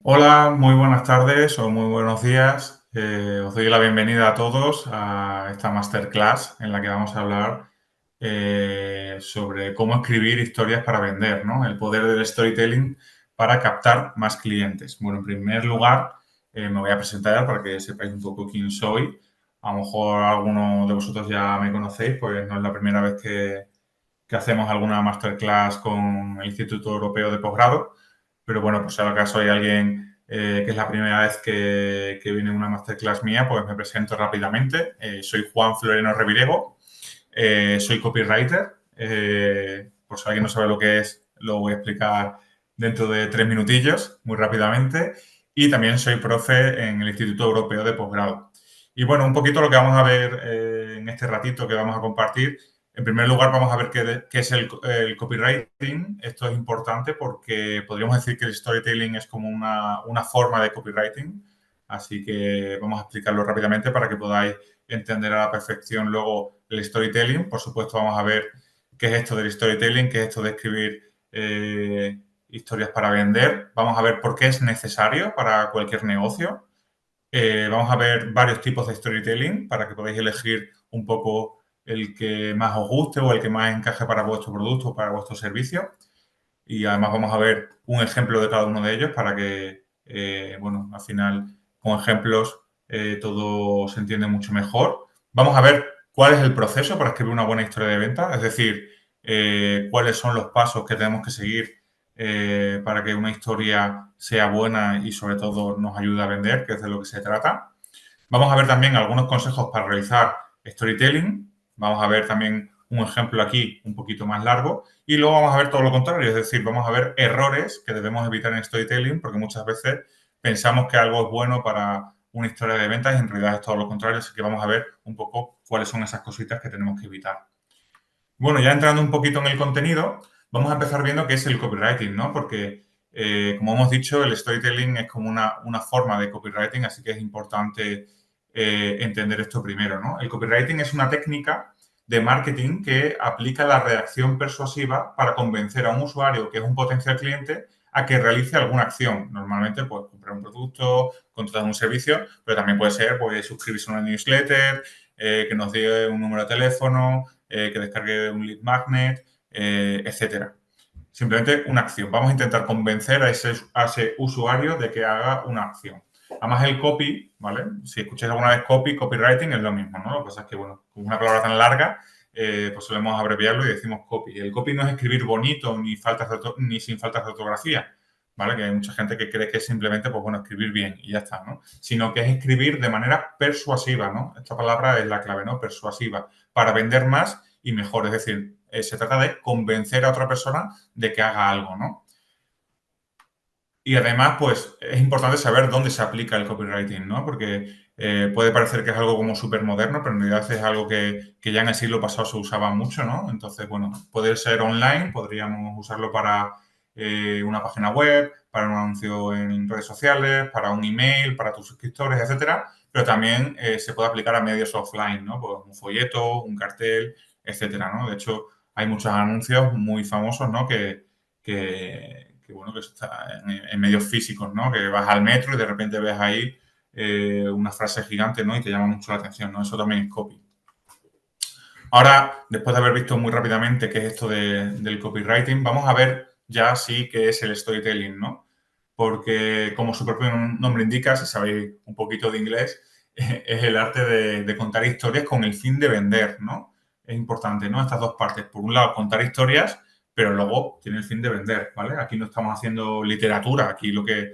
Hola, muy buenas tardes o muy buenos días. Os doy la bienvenida a todos a esta masterclass en la que vamos a hablar sobre cómo escribir historias para vender, ¿no? El poder del storytelling para captar más clientes. Bueno, en primer lugar, me voy a presentar para que sepáis un poco quién soy. A lo mejor algunos de vosotros ya me conocéis, pues no es la primera vez que hacemos alguna masterclass con el Instituto Europeo de Posgrado. Pero bueno, pues si acaso hay alguien que es la primera vez que viene una masterclass mía, pues me presento rápidamente. Soy Juan Floreno Revirego, soy copywriter. Por si alguien no sabe lo que es, lo voy a explicar dentro de 3 minutillos, muy rápidamente. Y también soy profe en el Instituto Europeo de Posgrado. Y bueno, un poquito lo que vamos a ver en este ratito que vamos a compartir. En primer lugar, vamos a ver qué es el copywriting. Esto es importante porque podríamos decir que el storytelling es como una forma de copywriting. Así que vamos a explicarlo rápidamente para que podáis entender a la perfección luego el storytelling. Por supuesto, vamos a ver qué es esto del storytelling, qué es esto de escribir historias para vender. Vamos a ver por qué es necesario para cualquier negocio. Vamos a ver varios tipos de storytelling para que podáis elegir un poco el que más os guste o el que más encaje para vuestro producto o para vuestro servicio. Y además vamos a ver un ejemplo de cada uno de ellos para que, bueno, al final con ejemplos todo se entiende mucho mejor. Vamos a ver cuál es el proceso para escribir una buena historia de venta, es decir, cuáles son los pasos que tenemos que seguir para que una historia sea buena y sobre todo nos ayude a vender, que es de lo que se trata. Vamos a ver también algunos consejos para realizar storytelling. Vamos a ver también un ejemplo aquí un poquito más largo. Y luego vamos a ver todo lo contrario, es decir, vamos a ver errores que debemos evitar en storytelling porque muchas veces pensamos que algo es bueno para una historia de ventas y en realidad es todo lo contrario. Así que vamos a ver un poco cuáles son esas cositas que tenemos que evitar. Bueno, ya entrando un poquito en el contenido, vamos a empezar viendo qué es el copywriting, ¿no? Porque, como hemos dicho, el storytelling es como una forma de copywriting, así que es importante entender esto primero, ¿no? El copywriting es una técnica de marketing que aplica la redacción persuasiva para convencer a un usuario que es un potencial cliente a que realice alguna acción. Normalmente, pues, comprar un producto, contratar un servicio, pero también puede ser, pues, suscribirse a una newsletter, que nos dé un número de teléfono, que descargue un lead magnet, etcétera. Simplemente una acción. Vamos a intentar convencer a ese usuario de que haga una acción. Además, el copy, ¿vale? Si escucháis alguna vez copy, copywriting es lo mismo, ¿no? Lo que pasa es que, bueno, con una palabra tan larga, pues solemos abreviarlo y decimos copy. El copy no es escribir bonito ni sin faltas de ortografía, ¿vale? Que hay mucha gente que cree que es simplemente, pues bueno, escribir bien y ya está, ¿no? Sino que es escribir de manera persuasiva, ¿no? Esta palabra es la clave, ¿no? Persuasiva, para vender más y mejor. Es decir, se trata de convencer a otra persona de que haga algo, ¿no? Y además, pues es importante saber dónde se aplica el copywriting, ¿no? Porque puede parecer que es algo como súper moderno, pero en realidad es algo que ya en el siglo pasado se usaba mucho, ¿no? Entonces, bueno, puede ser online, podríamos usarlo para una página web, para un anuncio en redes sociales, para un email, para tus suscriptores, etcétera, pero también se puede aplicar a medios offline, ¿no? Pues un folleto, un cartel, etcétera, ¿no? De hecho, hay muchos anuncios muy famosos, ¿no? Bueno, que está en medios físicos, ¿no? Que vas al metro y de repente ves ahí una frase gigante, ¿no? Y te llama mucho la atención, ¿no? Eso también es copy. Ahora, después de haber visto muy rápidamente qué es esto del copywriting, vamos a ver ya sí qué es el storytelling, ¿no? Porque, como su propio nombre indica, si sabéis un poquito de inglés, es el arte de contar historias con el fin de vender, ¿no? Es importante, ¿no? Estas dos partes. Por un lado, contar historias, pero luego tiene el fin de vender, ¿vale? Aquí no estamos haciendo literatura, aquí lo que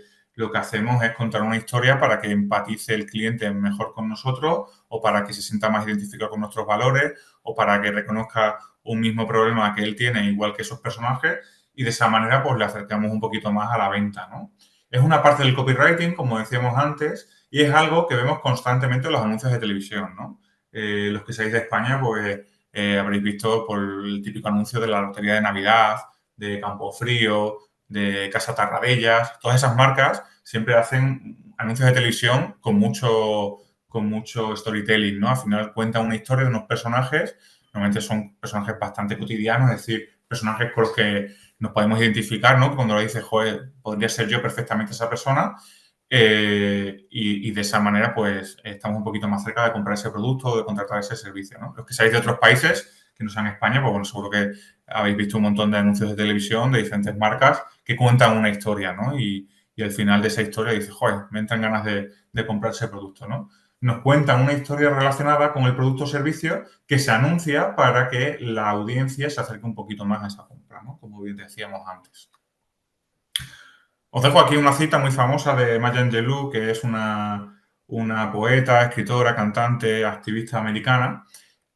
hacemos es contar una historia para que empatice el cliente mejor con nosotros o para que se sienta más identificado con nuestros valores o para que reconozca un mismo problema que él tiene, igual que esos personajes, y de esa manera pues le acercamos un poquito más a la venta, ¿no? Es una parte del copywriting, como decíamos antes, y es algo que vemos constantemente en los anuncios de televisión, ¿no? Los que seáis de España, pues habréis visto por el típico anuncio de la Lotería de Navidad, de Campofrío, de Casa Tarradellas, todas esas marcas siempre hacen anuncios de televisión con mucho storytelling, ¿no? Al final cuentan una historia de unos personajes, normalmente son personajes bastante cotidianos, es decir, personajes con los que nos podemos identificar, ¿no? Cuando lo dices, joder, podría ser yo perfectamente esa persona. Y de esa manera, pues, estamos un poquito más cerca de comprar ese producto o de contratar ese servicio, ¿no? Los que seáis de otros países, que no sean España, pues, bueno, seguro que habéis visto un montón de anuncios de televisión de diferentes marcas que cuentan una historia, ¿no? Y al final de esa historia dices, joder, me entran ganas de comprar ese producto, ¿no? Nos cuentan una historia relacionada con el producto o servicio que se anuncia para que la audiencia se acerque un poquito más a esa compra, ¿no? Como bien decíamos antes. Os dejo aquí una cita muy famosa de Maya Angelou, que es una poeta, escritora, cantante, activista americana,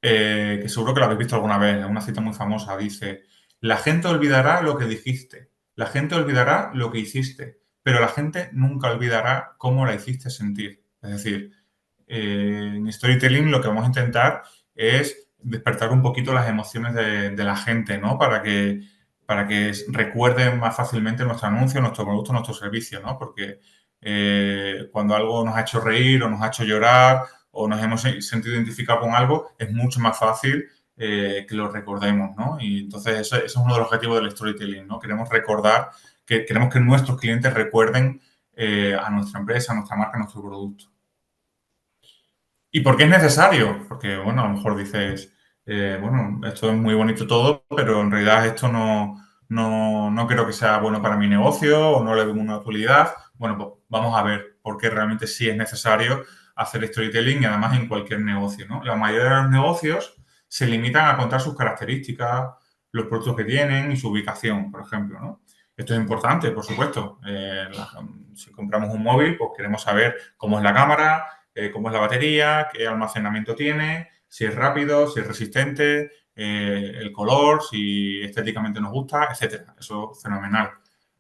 que seguro que la habéis visto alguna vez. Es una cita muy famosa. Dice, la gente olvidará lo que dijiste, la gente olvidará lo que hiciste, pero la gente nunca olvidará cómo la hiciste sentir. Es decir, en storytelling lo que vamos a intentar es despertar un poquito las emociones de la gente, ¿no? Para que recuerden más fácilmente nuestro anuncio, nuestro producto, nuestro servicio, ¿no? Porque cuando algo nos ha hecho reír o nos ha hecho llorar o nos hemos sentido identificados con algo, es mucho más fácil que lo recordemos, ¿no? Y entonces ese es uno de los objetivos del storytelling, ¿no? Queremos recordar, queremos que nuestros clientes recuerden a nuestra empresa, a nuestra marca, a nuestro producto. ¿Y por qué es necesario? Porque, bueno, a lo mejor dices, bueno, esto es muy bonito todo, pero en realidad esto no creo que sea bueno para mi negocio o no le veo una utilidad. Bueno, pues vamos a ver por qué realmente sí es necesario hacer storytelling y además en cualquier negocio, ¿no? La mayoría de los negocios se limitan a contar sus características, los productos que tienen y su ubicación, por ejemplo, ¿no? Esto es importante, por supuesto. Si compramos un móvil, pues queremos saber cómo es la cámara, cómo es la batería, qué almacenamiento tiene, si es rápido, si es resistente, el color, si estéticamente nos gusta, etcétera. Eso es fenomenal.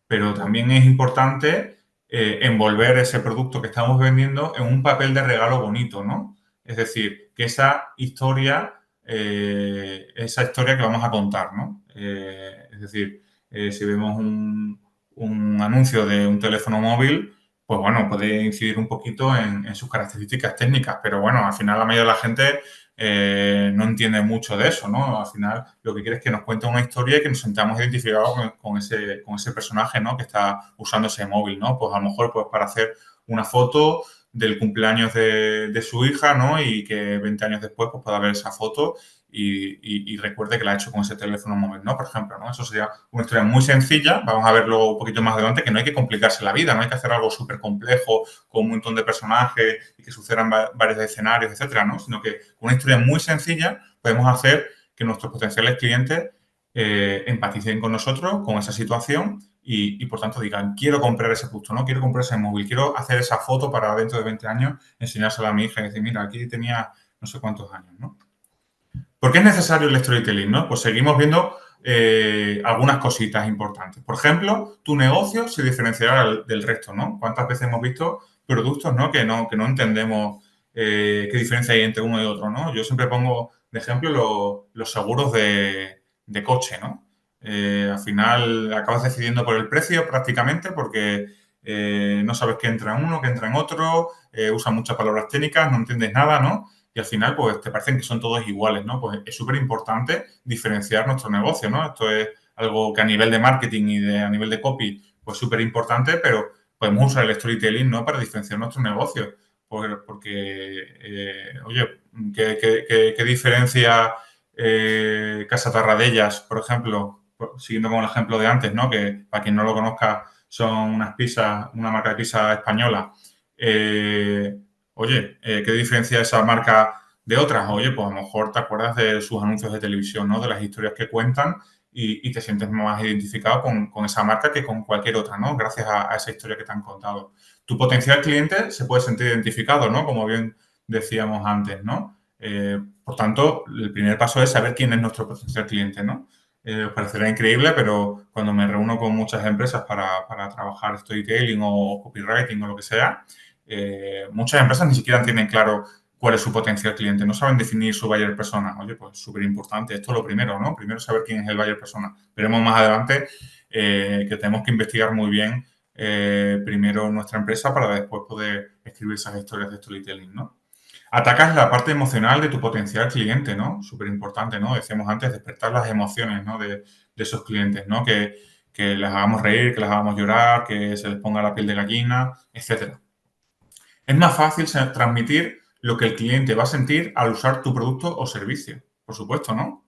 Pero también es importante envolver ese producto que estamos vendiendo en un papel de regalo bonito, ¿no? Es decir, que esa historia que vamos a contar, ¿no? Es decir, si vemos un anuncio de un teléfono móvil, pues bueno, puede incidir un poquito en sus características técnicas, pero bueno, al final la mayoría de la gente no entiende mucho de eso, ¿no? Al final lo que quiere es que nos cuente una historia y que nos sintamos identificados con ese personaje, ¿no? Que está usando ese móvil, ¿no? Pues a lo mejor pues para hacer una foto del cumpleaños de su hija, ¿no? Y que 20 años después pues pueda ver esa foto y recuerde que la ha hecho con ese teléfono móvil, ¿no? Por ejemplo, ¿no? Eso sería una historia muy sencilla, vamos a verlo un poquito más adelante, que no hay que complicarse la vida, no hay que hacer algo súper complejo con un montón de personajes y que sucedan varios escenarios, etcétera, ¿no? Sino que con una historia muy sencilla podemos hacer que nuestros potenciales clientes empaticen con nosotros, con esa situación y, por tanto digan, quiero comprar ese producto, no quiero comprar ese móvil, quiero hacer esa foto para dentro de 20 años enseñársela a mi hija y decir, mira, aquí tenía no sé cuántos años, ¿no? ¿Por qué es necesario el storytelling? ¿No? Pues seguimos viendo algunas cositas importantes. Por ejemplo, tu negocio se diferenciará del resto, ¿no? ¿Cuántas veces hemos visto productos, ¿no? Que no entendemos qué diferencia hay entre uno y otro, ¿no? Yo siempre pongo de ejemplo los seguros de coche, ¿no? Al final acabas decidiendo por el precio prácticamente porque no sabes qué entra en uno, qué entra en otro, usan muchas palabras técnicas, no entiendes nada, ¿no? Y al final, pues te parecen que son todos iguales, ¿no? Pues es súper importante diferenciar nuestro negocio, ¿no? Esto es algo que a nivel de marketing y a nivel de copy, pues súper importante, pero podemos usar el storytelling, ¿no? Para diferenciar nuestro negocio. Porque oye, ¿qué diferencia Casa Tarradellas, por ejemplo, siguiendo con el ejemplo de antes, ¿no? Que para quien no lo conozca, son unas pizzas, una marca de pizza española. Oye, ¿qué diferencia esa marca de otras? Oye, pues a lo mejor te acuerdas de sus anuncios de televisión, ¿no? De las historias que cuentan y te sientes más identificado con esa marca que con cualquier otra, ¿no? Gracias a esa historia que te han contado. Tu potencial cliente se puede sentir identificado, ¿no? Como bien decíamos antes, ¿no? Por tanto, el primer paso es saber quién es nuestro potencial cliente, ¿no? Os parecerá increíble, pero cuando me reúno con muchas empresas para trabajar storytelling o copywriting o lo que sea, muchas empresas ni siquiera tienen claro cuál es su potencial cliente, no saben definir su buyer persona. Oye, pues súper importante, esto es lo primero, ¿no? Primero saber quién es el buyer persona. Veremos más adelante que tenemos que investigar muy bien primero nuestra empresa para después poder escribir esas historias de storytelling, ¿no? Atacas la parte emocional de tu potencial cliente, ¿no? Súper importante, ¿no? Decíamos antes, despertar las emociones, ¿no? De esos clientes, ¿no? Que les hagamos reír, que les hagamos llorar, que se les ponga la piel de gallina, etcétera. Es más fácil transmitir lo que el cliente va a sentir al usar tu producto o servicio, por supuesto, ¿no?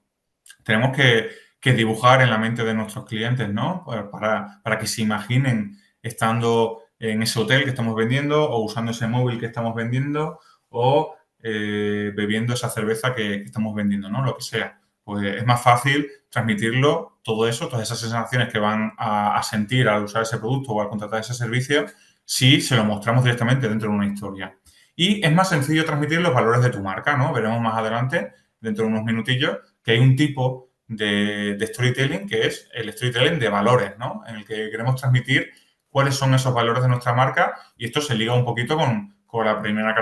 Tenemos que dibujar en la mente de nuestros clientes, ¿no? Para que se imaginen estando en ese hotel que estamos vendiendo o usando ese móvil que estamos vendiendo o bebiendo esa cerveza que estamos vendiendo, ¿no? Lo que sea. Pues es más fácil transmitirlo, todo eso, todas esas sensaciones que van a sentir al usar ese producto o al contratar ese servicio, si se lo mostramos directamente dentro de una historia. Y es más sencillo transmitir los valores de tu marca, ¿no? Veremos más adelante, dentro de unos minutillos, que hay un tipo de storytelling que es el storytelling de valores, ¿no? En el que queremos transmitir cuáles son esos valores de nuestra marca y esto se liga un poquito con la primera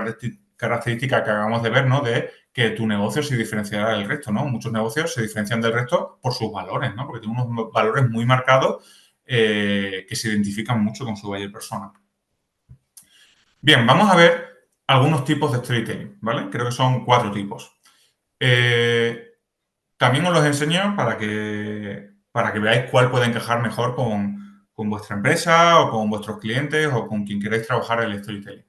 característica que acabamos de ver, ¿no? De que tu negocio se diferenciará del resto, ¿no? Muchos negocios se diferencian del resto por sus valores, ¿no? Porque tienen unos valores muy marcados que se identifican mucho con su buyer persona. Bien, vamos a ver algunos tipos de storytelling, ¿vale? Creo que son 4 tipos. También os los enseño para que veáis cuál puede encajar mejor con vuestra empresa o con vuestros clientes o con quien queréis trabajar el storytelling.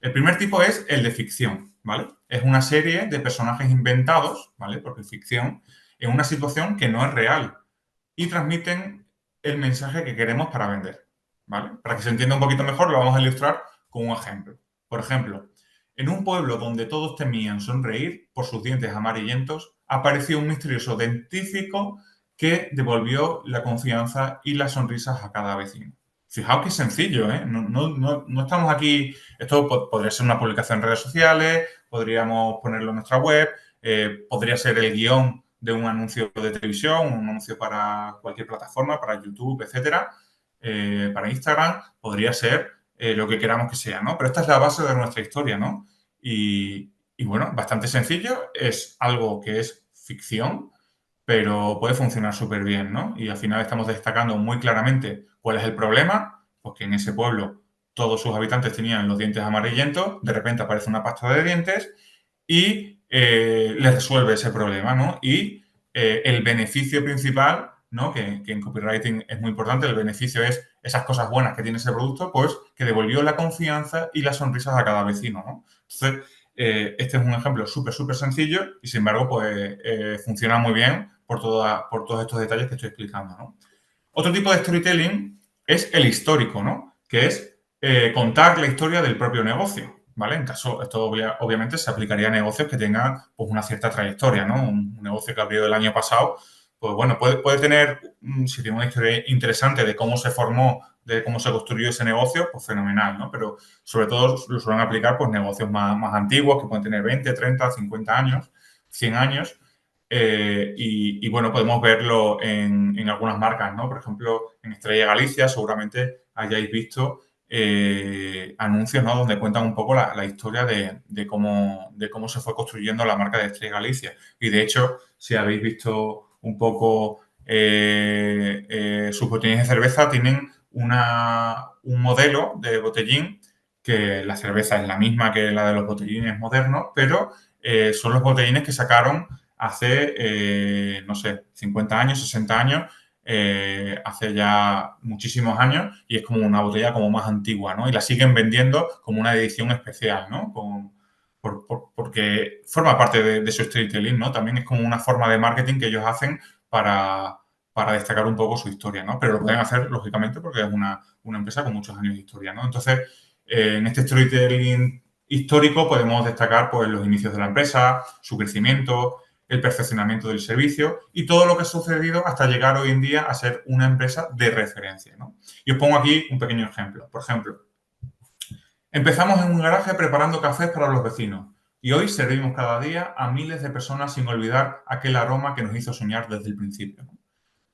El primer tipo es el de ficción, ¿vale? Es una serie de personajes inventados, ¿vale? Porque ficción, en una situación que no es real y transmiten el mensaje que queremos para vender, ¿vale? Para que se entienda un poquito mejor, lo vamos a ilustrar con un ejemplo. Por ejemplo, en un pueblo donde todos temían sonreír por sus dientes amarillentos, apareció un misterioso dentífrico que devolvió la confianza y las sonrisas a cada vecino. Fijaos qué sencillo, ¿eh? No estamos aquí, esto podría ser una publicación en redes sociales, podríamos ponerlo en nuestra web, podría ser el guión de un anuncio de televisión, un anuncio para cualquier plataforma, para YouTube, etcétera, para Instagram, podría ser lo que queramos que sea, ¿no? Pero esta es la base de nuestra historia, ¿no? Y bueno, bastante sencillo, es algo que es ficción, pero puede funcionar súper bien, ¿no? Y al final estamos destacando muy claramente cuál es el problema, pues que en ese pueblo todos sus habitantes tenían los dientes amarillentos, de repente aparece una pasta de dientes y les resuelve ese problema, ¿no? Y el beneficio principal, ¿no? Que en copywriting es muy importante, el beneficio es esas cosas buenas que tiene ese producto, pues que devolvió la confianza y las sonrisas a cada vecino, ¿no? Entonces, este es un ejemplo súper sencillo y, sin embargo, pues funciona muy bien por todos estos detalles que estoy explicando, ¿no? Otro tipo de storytelling es el histórico, ¿no? Que es contar la historia del propio negocio, ¿vale? En caso, esto obviamente se aplicaría a negocios que tengan pues, una cierta trayectoria, ¿no? Un negocio que abrió el año pasado, pues bueno, puede tener, si tiene una historia interesante de cómo se formó, de cómo se construyó ese negocio, pues fenomenal, ¿no? Pero sobre todo lo suelen aplicar pues negocios más antiguos que pueden tener 20, 30, 50 años, 100 años, bueno, podemos verlo en algunas marcas, ¿no? Por ejemplo, en Estrella Galicia seguramente hayáis visto anuncios, ¿no? Donde cuentan un poco la historia de cómo se fue construyendo la marca de Estrella Galicia. Y de hecho, si habéis visto un poco sus botellines de cerveza, tienen un modelo de botellín que la cerveza es la misma que la de los botellines modernos, pero son los botellines que sacaron hace, no sé, 50 años, 60 años, hace ya muchísimos años y es como una botella como más antigua, ¿no? Y la siguen vendiendo como una edición especial, ¿no? Porque forma parte de su storytelling, ¿no? También es como una forma de marketing que ellos hacen para destacar un poco su historia, ¿no? Pero lo pueden hacer, lógicamente, porque es una empresa con muchos años de historia, ¿no? Entonces, en este storytelling histórico podemos destacar pues, los inicios de la empresa, su crecimiento, el perfeccionamiento del servicio y todo lo que ha sucedido hasta llegar hoy en día a ser una empresa de referencia, ¿no? Y os pongo aquí un pequeño ejemplo. Por ejemplo, empezamos en un garaje preparando cafés para los vecinos y hoy servimos cada día a miles de personas sin olvidar aquel aroma que nos hizo soñar desde el principio, ¿no?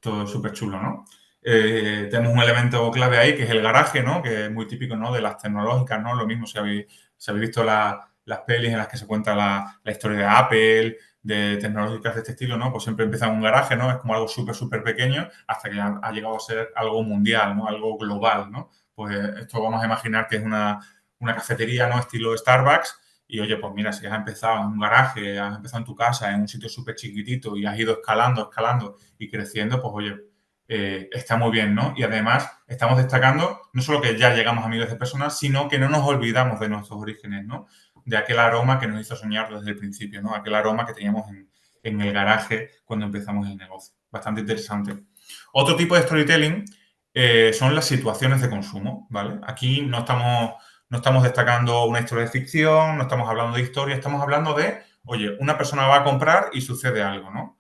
Todo súper chulo, ¿no? Tenemos un elemento clave ahí que es el garaje, ¿no? Que es muy típico, ¿no? De las tecnológicas, ¿no? Lo mismo si habéis visto las pelis en las que se cuenta la historia de Apple, de tecnológicas de este estilo, ¿no? Pues siempre empieza en un garaje, ¿no? Es como algo súper pequeño hasta que ha llegado a ser algo mundial, ¿no? Algo global, ¿no? Pues esto vamos a imaginar que es una cafetería, ¿no? Estilo Starbucks Y oye, pues mira, si has empezado en un garaje, has empezado en tu casa, en un sitio súper chiquitito y has ido escalando y creciendo, pues oye, está muy bien, ¿no? Y además estamos destacando no solo que ya llegamos a miles de personas, sino que no nos olvidamos de nuestros orígenes, ¿no? De aquel aroma que nos hizo soñar desde el principio, ¿no? Aquel aroma que teníamos en el garaje cuando empezamos el negocio. Bastante interesante. Otro tipo de storytelling son las situaciones de consumo, ¿vale? Aquí no estamos destacando una historia de ficción, no estamos hablando de historia, estamos hablando de, oye, una persona va a comprar y sucede algo, ¿no?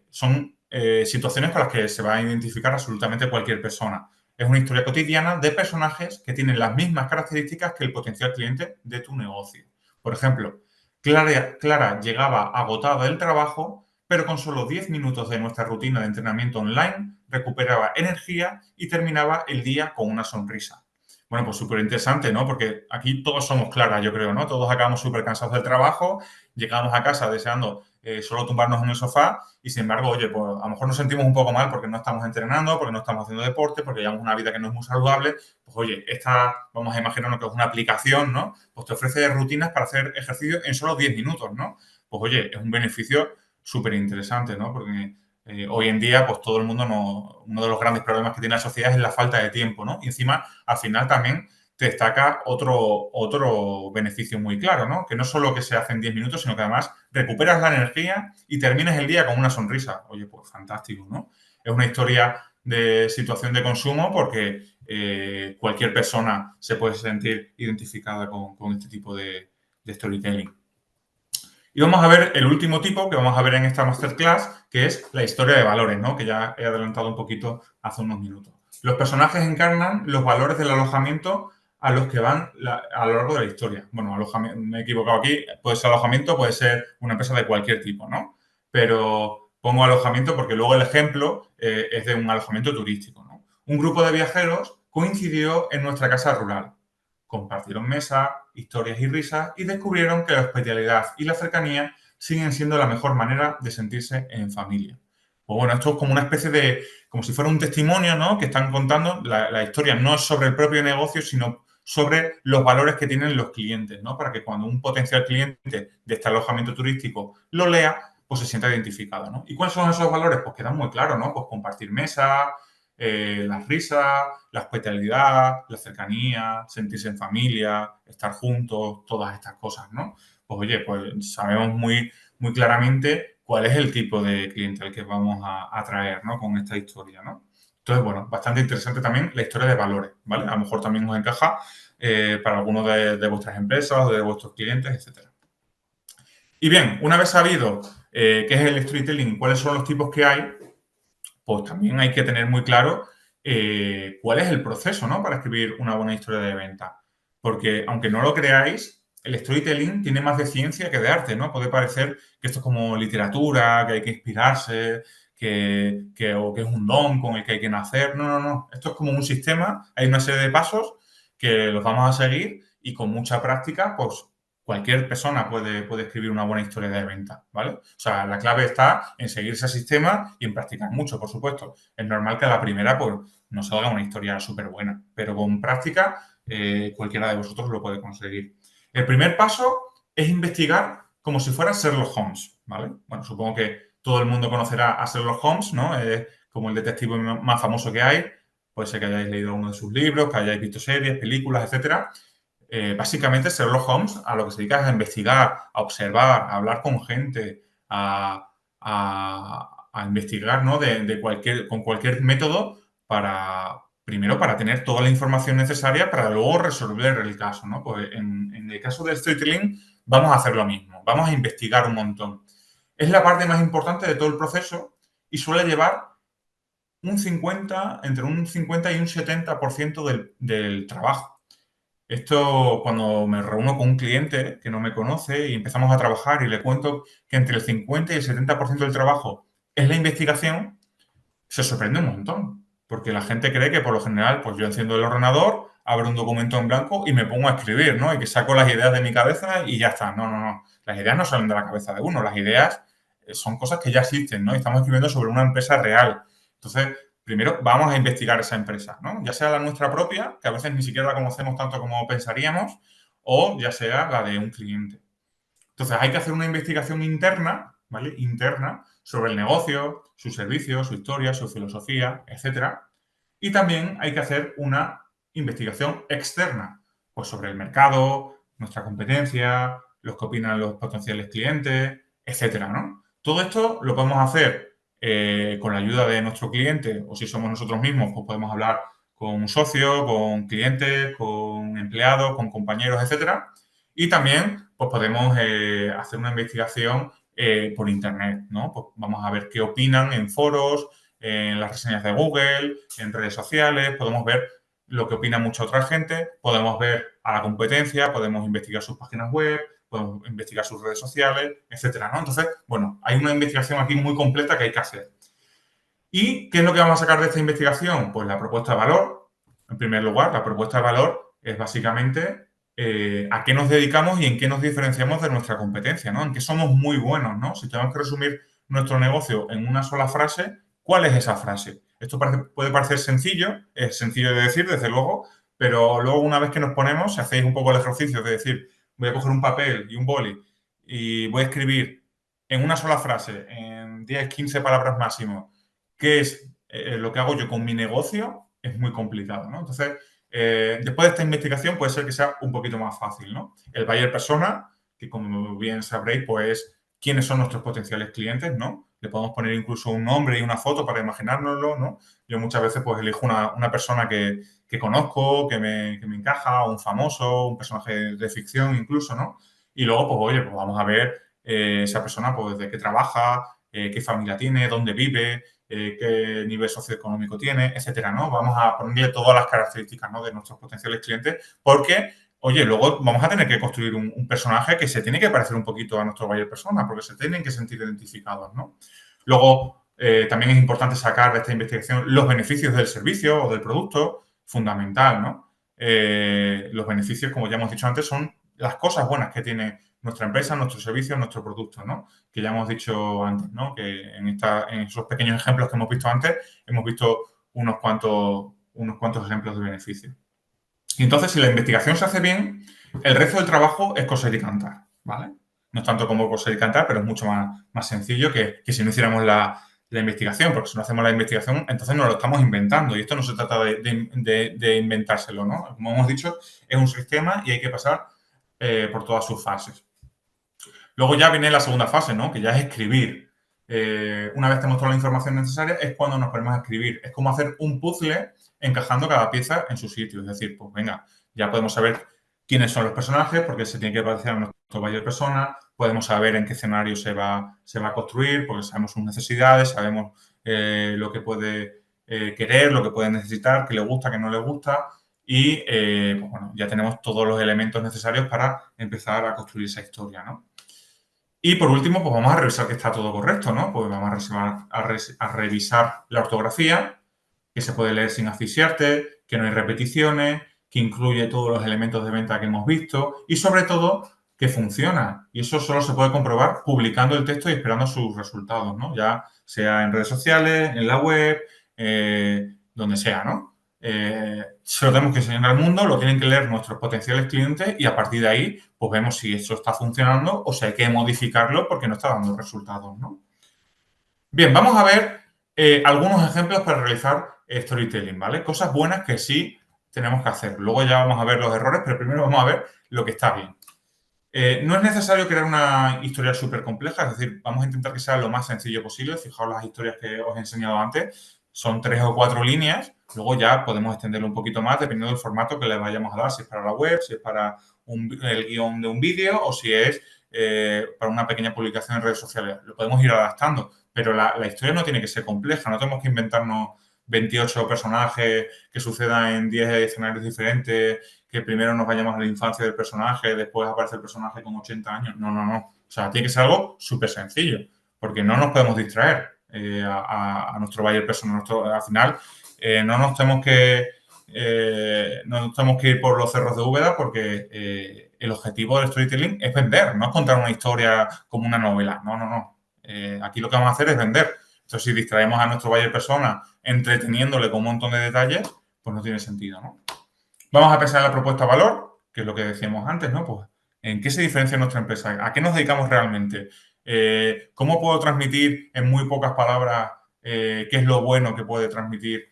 Son situaciones con las que se va a identificar absolutamente cualquier persona. Es una historia cotidiana de personajes que tienen las mismas características que el potencial cliente de tu negocio. Por ejemplo, Clara llegaba agotada del trabajo, pero con solo 10 minutos de nuestra rutina de entrenamiento online recuperaba energía y terminaba el día con una sonrisa. Bueno, pues súper interesante, ¿no? Porque aquí todos somos Clara, yo creo, ¿no? Todos acabamos súper cansados del trabajo, llegamos a casa deseando solo tumbarnos en el sofá y, sin embargo, oye, pues a lo mejor nos sentimos un poco mal porque no estamos entrenando, porque no estamos haciendo deporte, porque llevamos una vida que no es muy saludable. Pues oye, esta, vamos a imaginarnos que es una aplicación, ¿no? Pues te ofrece rutinas para hacer ejercicio en solo 10 minutos, ¿no? Pues oye, es un beneficio súper interesante, ¿no? Porque hoy en día, pues todo el mundo no, uno de los grandes problemas que tiene la sociedad es la falta de tiempo, ¿no? Y encima, al final también te destaca otro beneficio muy claro, ¿no? Que no solo que se hace en 10 minutos, sino que además recuperas la energía y terminas el día con una sonrisa. Oye, pues fantástico, ¿no? Es una historia de situación de consumo porque cualquier persona se puede sentir identificada con este tipo de storytelling. Y vamos a ver el último tipo que vamos a ver en esta masterclass, que es la historia de valores, ¿no? Que ya he adelantado un poquito hace unos minutos. Los personajes encarnan los valores del alojamiento a los que van a lo largo de la historia. Bueno, me he equivocado aquí, puede ser alojamiento, puede ser una empresa de cualquier tipo, ¿no? Pero pongo alojamiento porque luego el ejemplo es de un alojamiento turístico, ¿no? Un grupo de viajeros coincidió en nuestra casa rural. Compartieron mesa, historias y risas y descubrieron que la hospitalidad y la cercanía siguen siendo la mejor manera de sentirse en familia. Pues bueno, esto es como una especie de, como si fuera un testimonio, ¿no? Que están contando, la historia no es sobre el propio negocio, sino sobre los valores que tienen los clientes, ¿no? Para que cuando un potencial cliente de este alojamiento turístico lo lea, pues se sienta identificado, ¿no? ¿Y cuáles son esos valores? Pues quedan muy claros, ¿no? Pues compartir mesa, las risas, la hospitalidad, la cercanía, sentirse en familia, estar juntos, todas estas cosas, ¿no? Pues oye, pues sabemos muy claramente cuál es el tipo de cliente al que vamos a atraer, ¿no? Con esta historia, ¿no? Entonces, bueno, bastante interesante también la historia de valores, ¿vale? A lo mejor también os encaja para alguno de vuestras empresas o de vuestros clientes, etcétera. Y bien, una vez sabido qué es el storytelling y cuáles son los tipos que hay, pues también hay que tener muy claro cuál es el proceso, ¿no? Para escribir una buena historia de venta. Porque, aunque no lo creáis, el storytelling tiene más de ciencia que de arte, ¿no? Puede parecer que esto es como literatura, que hay que inspirarse, o que es un don con el que hay que nacer. No, no, no. Esto es como un sistema, hay una serie de pasos que los vamos a seguir y con mucha práctica, pues cualquier persona puede escribir una buena historia de venta, ¿vale? O sea, la clave está en seguir ese sistema y en practicar mucho, por supuesto. Es normal que a la primera, pues, no salga una historia súper buena, pero con práctica cualquiera de vosotros lo puede conseguir. El primer paso es investigar como si fuera Sherlock Holmes, ¿vale? Bueno, supongo que todo el mundo conocerá a Sherlock Holmes, ¿no? Es como el detective más famoso que hay. Puede ser que hayáis leído uno de sus libros, que hayáis visto series, películas, etcétera. Básicamente Sherlock Holmes a lo que se dedica es a investigar, a observar, a hablar con gente, a investigar, ¿no? Con cualquier método primero para tener toda la información necesaria para luego resolver el caso, ¿no? Pues en el caso del storytelling vamos a hacer lo mismo, vamos a investigar un montón. Es la parte más importante de todo el proceso y suele llevar entre un 50 y un 70% del trabajo. Esto cuando me reúno con un cliente que no me conoce y empezamos a trabajar y le cuento que entre el 50 y el 70% del trabajo es la investigación, se sorprende un montón. Porque la gente cree que por lo general, pues yo enciendo el ordenador, abro un documento en blanco y me pongo a escribir, ¿no? Y que saco las ideas de mi cabeza y ya está. No, no, no. Las ideas no salen de la cabeza de uno. Las ideas son cosas que ya existen, ¿no? Y estamos escribiendo sobre una empresa real. Entonces, primero vamos a investigar esa empresa, ¿no? Ya sea la nuestra propia, que a veces ni siquiera la conocemos tanto como pensaríamos, o ya sea la de un cliente. Entonces, hay que hacer una investigación interna, ¿vale? Interna sobre el negocio, sus servicios, su historia, su filosofía, etcétera. Y también hay que hacer una investigación externa, pues sobre el mercado, nuestra competencia, los que opinan los potenciales clientes, etcétera, ¿no? Todo esto lo podemos hacer con la ayuda de nuestro cliente o si somos nosotros mismos, pues podemos hablar con un socio, con clientes, con empleados, con compañeros, etcétera. Y también pues podemos hacer una investigación por internet, ¿no? Pues vamos a ver qué opinan en foros, en las reseñas de Google, en redes sociales, podemos ver lo que opina mucha otra gente, podemos ver a la competencia, podemos investigar sus páginas web, podemos investigar sus redes sociales, etcétera, ¿no? Entonces, bueno, hay una investigación aquí muy completa que hay que hacer. ¿Y qué es lo que vamos a sacar de esta investigación? Pues la propuesta de valor. En primer lugar, la propuesta de valor es básicamente a qué nos dedicamos y en qué nos diferenciamos de nuestra competencia, ¿no? En qué somos muy buenos, ¿no? Si tenemos que resumir nuestro negocio en una sola frase, ¿cuál es esa frase? Esto puede parecer sencillo, es sencillo de decir, desde luego, pero luego una vez que nos ponemos, si hacéis un poco el ejercicio de decir, voy a coger un papel y un boli y voy a escribir en una sola frase, en 10, 15 palabras máximo, qué es lo que hago yo con mi negocio, es muy complicado, ¿no? Entonces, después de esta investigación puede ser que sea un poquito más fácil, ¿no? El buyer persona, que como bien sabréis, pues quiénes son nuestros potenciales clientes, ¿no? Le podemos poner incluso un nombre y una foto para imaginárnoslo, ¿no? Yo muchas veces pues elijo una persona que conozco, que me encaja, un famoso, un personaje de ficción incluso, ¿no? Y luego, pues oye, pues vamos a ver esa persona, pues de qué trabaja, qué familia tiene, dónde vive, qué nivel socioeconómico tiene, etcétera, ¿no? Vamos a ponerle todas las características, ¿no? De nuestros potenciales clientes porque, oye, luego vamos a tener que construir un personaje que se tiene que parecer un poquito a nuestro buyer persona porque se tienen que sentir identificados, ¿no? Luego, también es importante sacar de esta investigación los beneficios del servicio o del producto, fundamental, ¿no? Los beneficios, como ya hemos dicho antes, son las cosas buenas que tiene nuestra empresa, nuestro servicio, nuestro producto, ¿no? Que ya hemos dicho antes, ¿no? Que en esos pequeños ejemplos que hemos visto antes, hemos visto unos cuantos ejemplos de beneficios. Y entonces, si la investigación se hace bien, el resto del trabajo es coser y cantar, ¿vale? No es tanto como coser y cantar, pero es mucho más sencillo que si no hiciéramos la investigación, porque si no hacemos la investigación, entonces nos lo estamos inventando y esto no se trata de inventárselo, ¿no? Como hemos dicho, es un sistema y hay que pasar por todas sus fases. Luego ya viene la segunda fase, ¿no? Que ya es escribir. Una vez tenemos toda la información necesaria, es cuando nos ponemos a escribir. Es como hacer un puzzle encajando cada pieza en su sitio. Es decir, pues venga, ya podemos saber quiénes son los personajes, porque se tiene que parecer a nuestro buyer persona. Podemos saber en qué escenario se va a construir, porque sabemos sus necesidades, sabemos lo que puede querer, lo que puede necesitar, qué le gusta, qué no le gusta. Y pues bueno, ya tenemos todos los elementos necesarios para empezar a construir esa historia, ¿no? Y por último, pues vamos a revisar que está todo correcto, ¿no? Pues vamos a revisar la ortografía, que se puede leer sin asfixiarte, que no hay repeticiones, que incluye todos los elementos de venta que hemos visto y sobre todo que funciona. Y eso solo se puede comprobar publicando el texto y esperando sus resultados, ¿no? Ya sea en redes sociales, en la web, donde sea, ¿no? Se lo tenemos que enseñar al mundo, lo tienen que leer nuestros potenciales clientes y a partir de ahí, pues vemos si eso está funcionando o si hay que modificarlo porque no está dando resultados, ¿no? Bien, vamos a ver algunos ejemplos para realizar storytelling, ¿vale? Cosas buenas que sí tenemos que hacer. Luego ya vamos a ver los errores, pero primero vamos a ver lo que está bien. No es necesario crear una historia súper compleja, es decir, vamos a intentar que sea lo más sencillo posible. Fijaos las historias que os he enseñado antes, son 3 o 4 líneas, luego ya podemos extenderlo un poquito más dependiendo del formato que le vayamos a dar, si es para la web, si es para el guión de un vídeo o si es para una pequeña publicación en redes sociales. Lo podemos ir adaptando, pero la historia no tiene que ser compleja, no tenemos que inventarnos 28 personajes que sucedan en 10 escenarios diferentes, que primero nos vayamos a la infancia del personaje, después aparece el personaje con 80 años. No, no, no. O sea, tiene que ser algo súper sencillo, porque no nos podemos distraer a nuestro buyer persona. Al final, no nos tenemos que ir por los cerros de Úbeda porque el objetivo del storytelling es vender, no es contar una historia como una novela. No, no, no. Aquí lo que vamos a hacer es vender. Entonces, si distraemos a nuestro buyer persona entreteniéndole con un montón de detalles, pues no tiene sentido, ¿no? Vamos a pensar en la propuesta de valor. que es lo que decíamos antes, ¿no? Pues, ¿en qué se diferencia nuestra empresa? ¿A qué nos dedicamos realmente? ¿Cómo puedo transmitir en muy pocas palabras qué es lo bueno que puede transmitir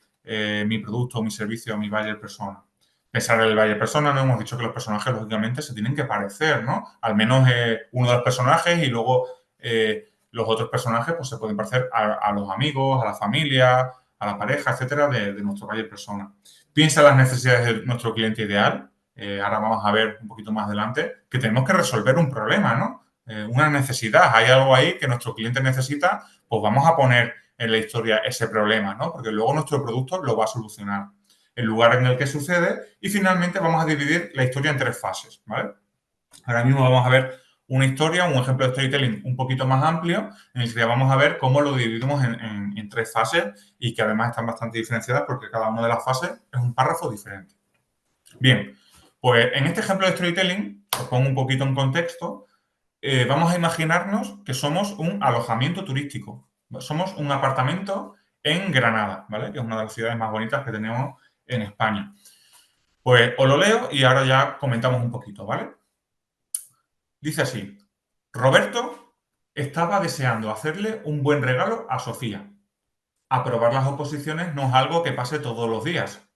mi producto, mi servicio, mi buyer persona? Pensar en el buyer persona, no hemos dicho que los personajes, lógicamente, se tienen que parecer, ¿no? Al menos uno de los personajes y luego los otros personajes pues se pueden parecer a los amigos, a la familia, a la pareja, etcétera, de nuestro buyer persona. Piensa en las necesidades de nuestro cliente ideal. Ahora vamos a ver un poquito más adelante que tenemos que resolver un problema, ¿no? Una necesidad. Hay algo ahí que nuestro cliente necesita, pues vamos a poner en la historia ese problema, ¿no? Porque luego nuestro producto lo va a solucionar. El lugar en el que sucede y finalmente vamos a dividir la historia en 3 fases, ¿vale? Ahora mismo vamos a ver una historia, un ejemplo de storytelling un poquito más amplio, en el que vamos a ver cómo lo dividimos en 3 fases y que además están bastante diferenciadas porque cada una de las fases es un párrafo diferente. Bien, pues en este ejemplo de storytelling, os pongo un poquito en contexto, vamos a imaginarnos que somos un alojamiento turístico. Somos un apartamento en Granada, ¿vale? Que es una de las ciudades más bonitas que tenemos en España. Pues os lo leo y ahora ya comentamos un poquito, ¿vale? Dice así, Roberto estaba deseando hacerle un buen regalo a Sofía. Aprobar las oposiciones no es algo que pase todos los días,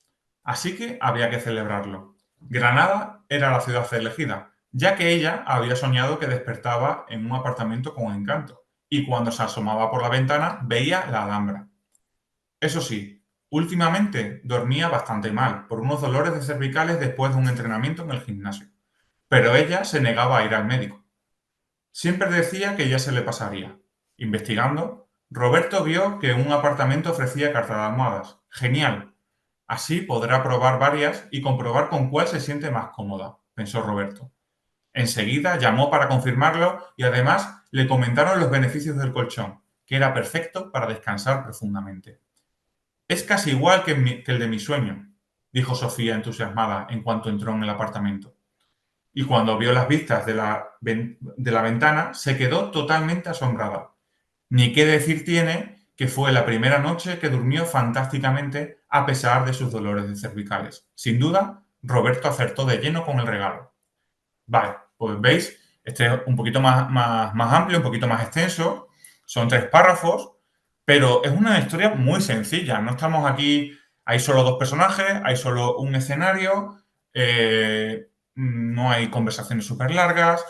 así que había que celebrarlo. Granada era la ciudad elegida, ya que ella había soñado que despertaba en un apartamento con encanto, y cuando se asomaba por la ventana veía la Alhambra. Eso sí, últimamente dormía bastante mal por unos dolores de cervicales después de un entrenamiento en el gimnasio, pero ella se negaba a ir al médico. Siempre decía que ya se le pasaría. Investigando, Roberto vio que un apartamento ofrecía carta de almohadas. Genial. Así podrá probar varias y comprobar con cuál se siente más cómoda, pensó Roberto. Enseguida llamó para confirmarlo y además le comentaron los beneficios del colchón, que era perfecto para descansar profundamente. Es casi igual que el de mi sueño, dijo Sofía entusiasmada en cuanto entró en el apartamento. Y cuando vio las vistas de la ventana, se quedó totalmente asombrada. Ni qué decir tiene que fue la primera noche que durmió fantásticamente a pesar de sus dolores de cervicales. Sin duda, Roberto acertó de lleno con el regalo. Vale, pues veis, este es un poquito más amplio, un poquito más extenso. Son 3 párrafos, pero es una historia muy sencilla. No estamos aquí, hay solo 2 personajes, hay solo un escenario, no hay conversaciones súper largas.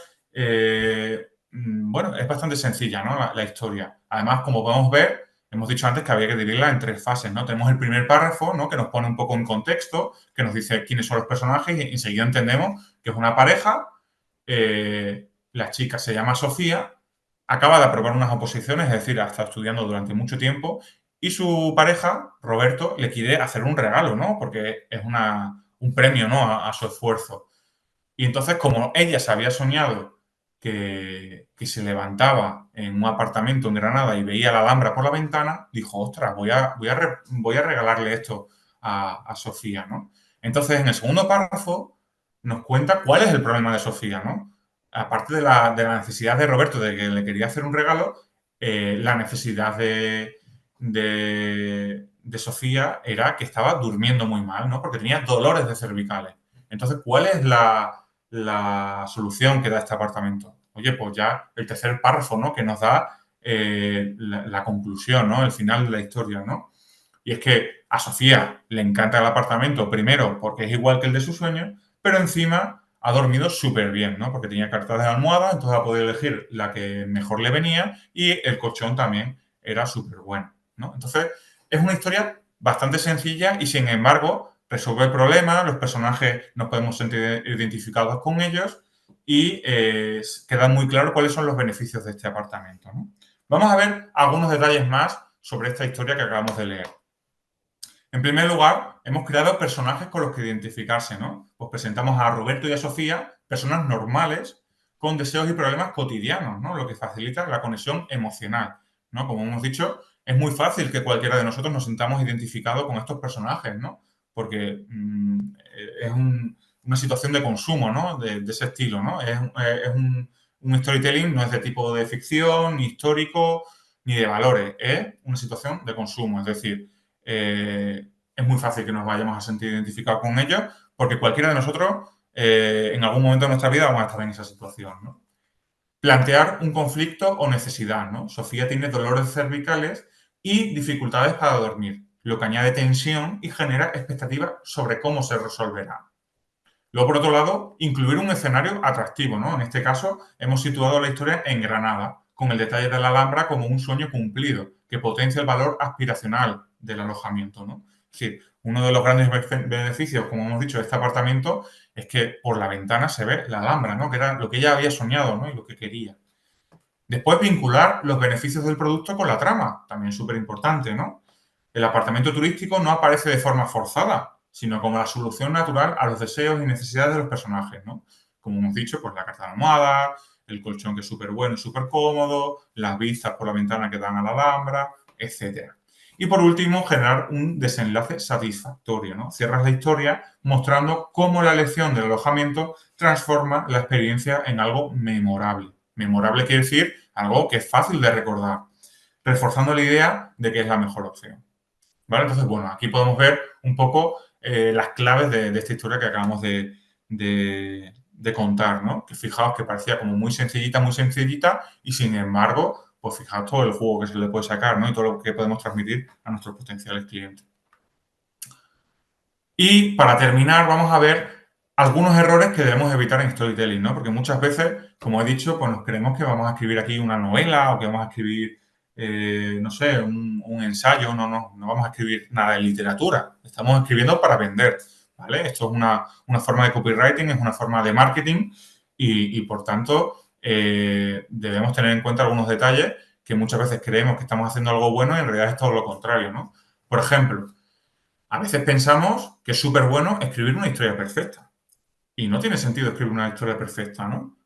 Bueno, es bastante sencilla, ¿no? La historia. Además, como podemos ver, hemos dicho antes que había que dividirla en 3 fases, ¿no? Tenemos el primer párrafo, ¿no? Que nos pone un poco en contexto, que nos dice quiénes son los personajes y enseguida entendemos que es una pareja. La chica se llama Sofía, acaba de aprobar unas oposiciones, es decir, ha estado estudiando durante mucho tiempo y su pareja, Roberto, le quiere hacer un regalo, ¿no? Porque es un premio, ¿no? A su esfuerzo. Y entonces, como ella se había soñado que se levantaba en un apartamento en Granada y veía la Alhambra por la ventana, dijo, ostras, voy a regalarle esto a Sofía, ¿no? Entonces, en el segundo párrafo nos cuenta cuál es el problema de Sofía, ¿no? Aparte de la necesidad de Roberto de que le quería hacer un regalo, la necesidad de Sofía era que estaba durmiendo muy mal, ¿no? Porque tenía dolores de cervicales. Entonces, ¿cuál es la solución que da este apartamento? Oye, pues ya el tercer párrafo, ¿no? Que nos da la conclusión, ¿no? El final de la historia, ¿no? Y es que a Sofía le encanta el apartamento, primero porque es igual que el de sus sueños, pero encima ha dormido súper bien, ¿no? Porque tenía cartas de almohada, entonces ha podido elegir la que mejor le venía y el colchón también era súper bueno, ¿no? Entonces, es una historia bastante sencilla y, sin embargo, resuelve el problema, los personajes nos podemos sentir identificados con ellos y queda muy claro cuáles son los beneficios de este apartamento, ¿no? Vamos a ver algunos detalles más sobre esta historia que acabamos de leer. En primer lugar, hemos creado personajes con los que identificarse, ¿no? Pues presentamos a Roberto y a Sofía, personas normales con deseos y problemas cotidianos, ¿no? Lo que facilita la conexión emocional, ¿no? Como hemos dicho, es muy fácil que cualquiera de nosotros nos sintamos identificados con estos personajes, ¿no? Porque es una situación de consumo, ¿no? De ese estilo, ¿no? Un storytelling, no es de tipo de ficción, ni histórico, ni de valores, es una situación de consumo, es decir, es muy fácil que nos vayamos a sentir identificados con ellos porque cualquiera de nosotros en algún momento de nuestra vida vamos a estar en esa situación, ¿no? Plantear un conflicto o necesidad, ¿no? Sofía tiene dolores cervicales y dificultades para dormir, lo que añade tensión y genera expectativas sobre cómo se resolverá. Luego, por otro lado, incluir un escenario atractivo, ¿no? En este caso, hemos situado la historia en Granada, con el detalle de la Alhambra como un sueño cumplido, que potencia el valor aspiracional del alojamiento, ¿no? Es decir, uno de los grandes beneficios, como hemos dicho, de este apartamento es que por la ventana se ve la Alhambra, ¿no? Que era lo que ella había soñado, ¿no? Y lo que quería. Después, vincular los beneficios del producto con la trama, también súper importante, ¿no? El apartamento turístico no aparece de forma forzada, sino como la solución natural a los deseos y necesidades de los personajes, ¿no? Como hemos dicho, pues la carta de almohada, el colchón que es súper bueno y súper cómodo, las vistas por la ventana que dan a la Alhambra, etcétera. Y por último, generar un desenlace satisfactorio, ¿no? Cierras la historia mostrando cómo la elección del alojamiento transforma la experiencia en algo memorable. Memorable quiere decir algo que es fácil de recordar, reforzando la idea de que es la mejor opción. ¿Vale? Entonces, bueno, aquí podemos ver un poco las claves de esta historia que acabamos de contar, ¿no? Que fijaos que parecía como muy sencillita, y sin embargo, pues fijaos todo el juego que se le puede sacar, ¿no? Y todo lo que podemos transmitir a nuestros potenciales clientes. Y para terminar, vamos a ver algunos errores que debemos evitar en storytelling, ¿no? Porque muchas veces, como he dicho, pues nos creemos que vamos a escribir aquí una novela o que vamos a escribir, no sé, un ensayo. No vamos a escribir nada de literatura. Estamos escribiendo para vender, ¿vale? Esto es una forma de copywriting, es una forma de marketing y por tanto, debemos tener en cuenta algunos detalles que muchas veces creemos que estamos haciendo algo bueno y en realidad es todo lo contrario, ¿no? Por ejemplo, a veces pensamos que es súper bueno escribir una historia perfecta. Y no tiene sentido escribir una historia perfecta, ¿no?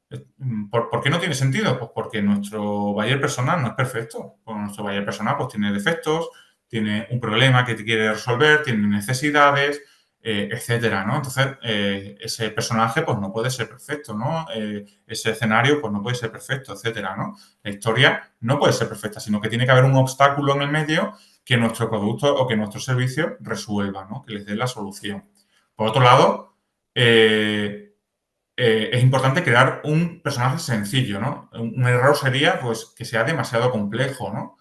¿Por qué no tiene sentido? Pues porque nuestro buyer personal no es perfecto. Pues nuestro buyer personal pues tiene defectos, tiene un problema que te quiere resolver, tiene necesidades, etcétera, ¿no? Entonces, ese personaje pues no puede ser perfecto, ¿no? Ese escenario pues no puede ser perfecto, etcétera, ¿no? La historia no puede ser perfecta, sino que tiene que haber un obstáculo en el medio que nuestro producto o que nuestro servicio resuelva, ¿no? Que les dé la solución. Por otro lado, es importante crear un personaje sencillo, ¿no? Un error sería, pues, que sea demasiado complejo, ¿no?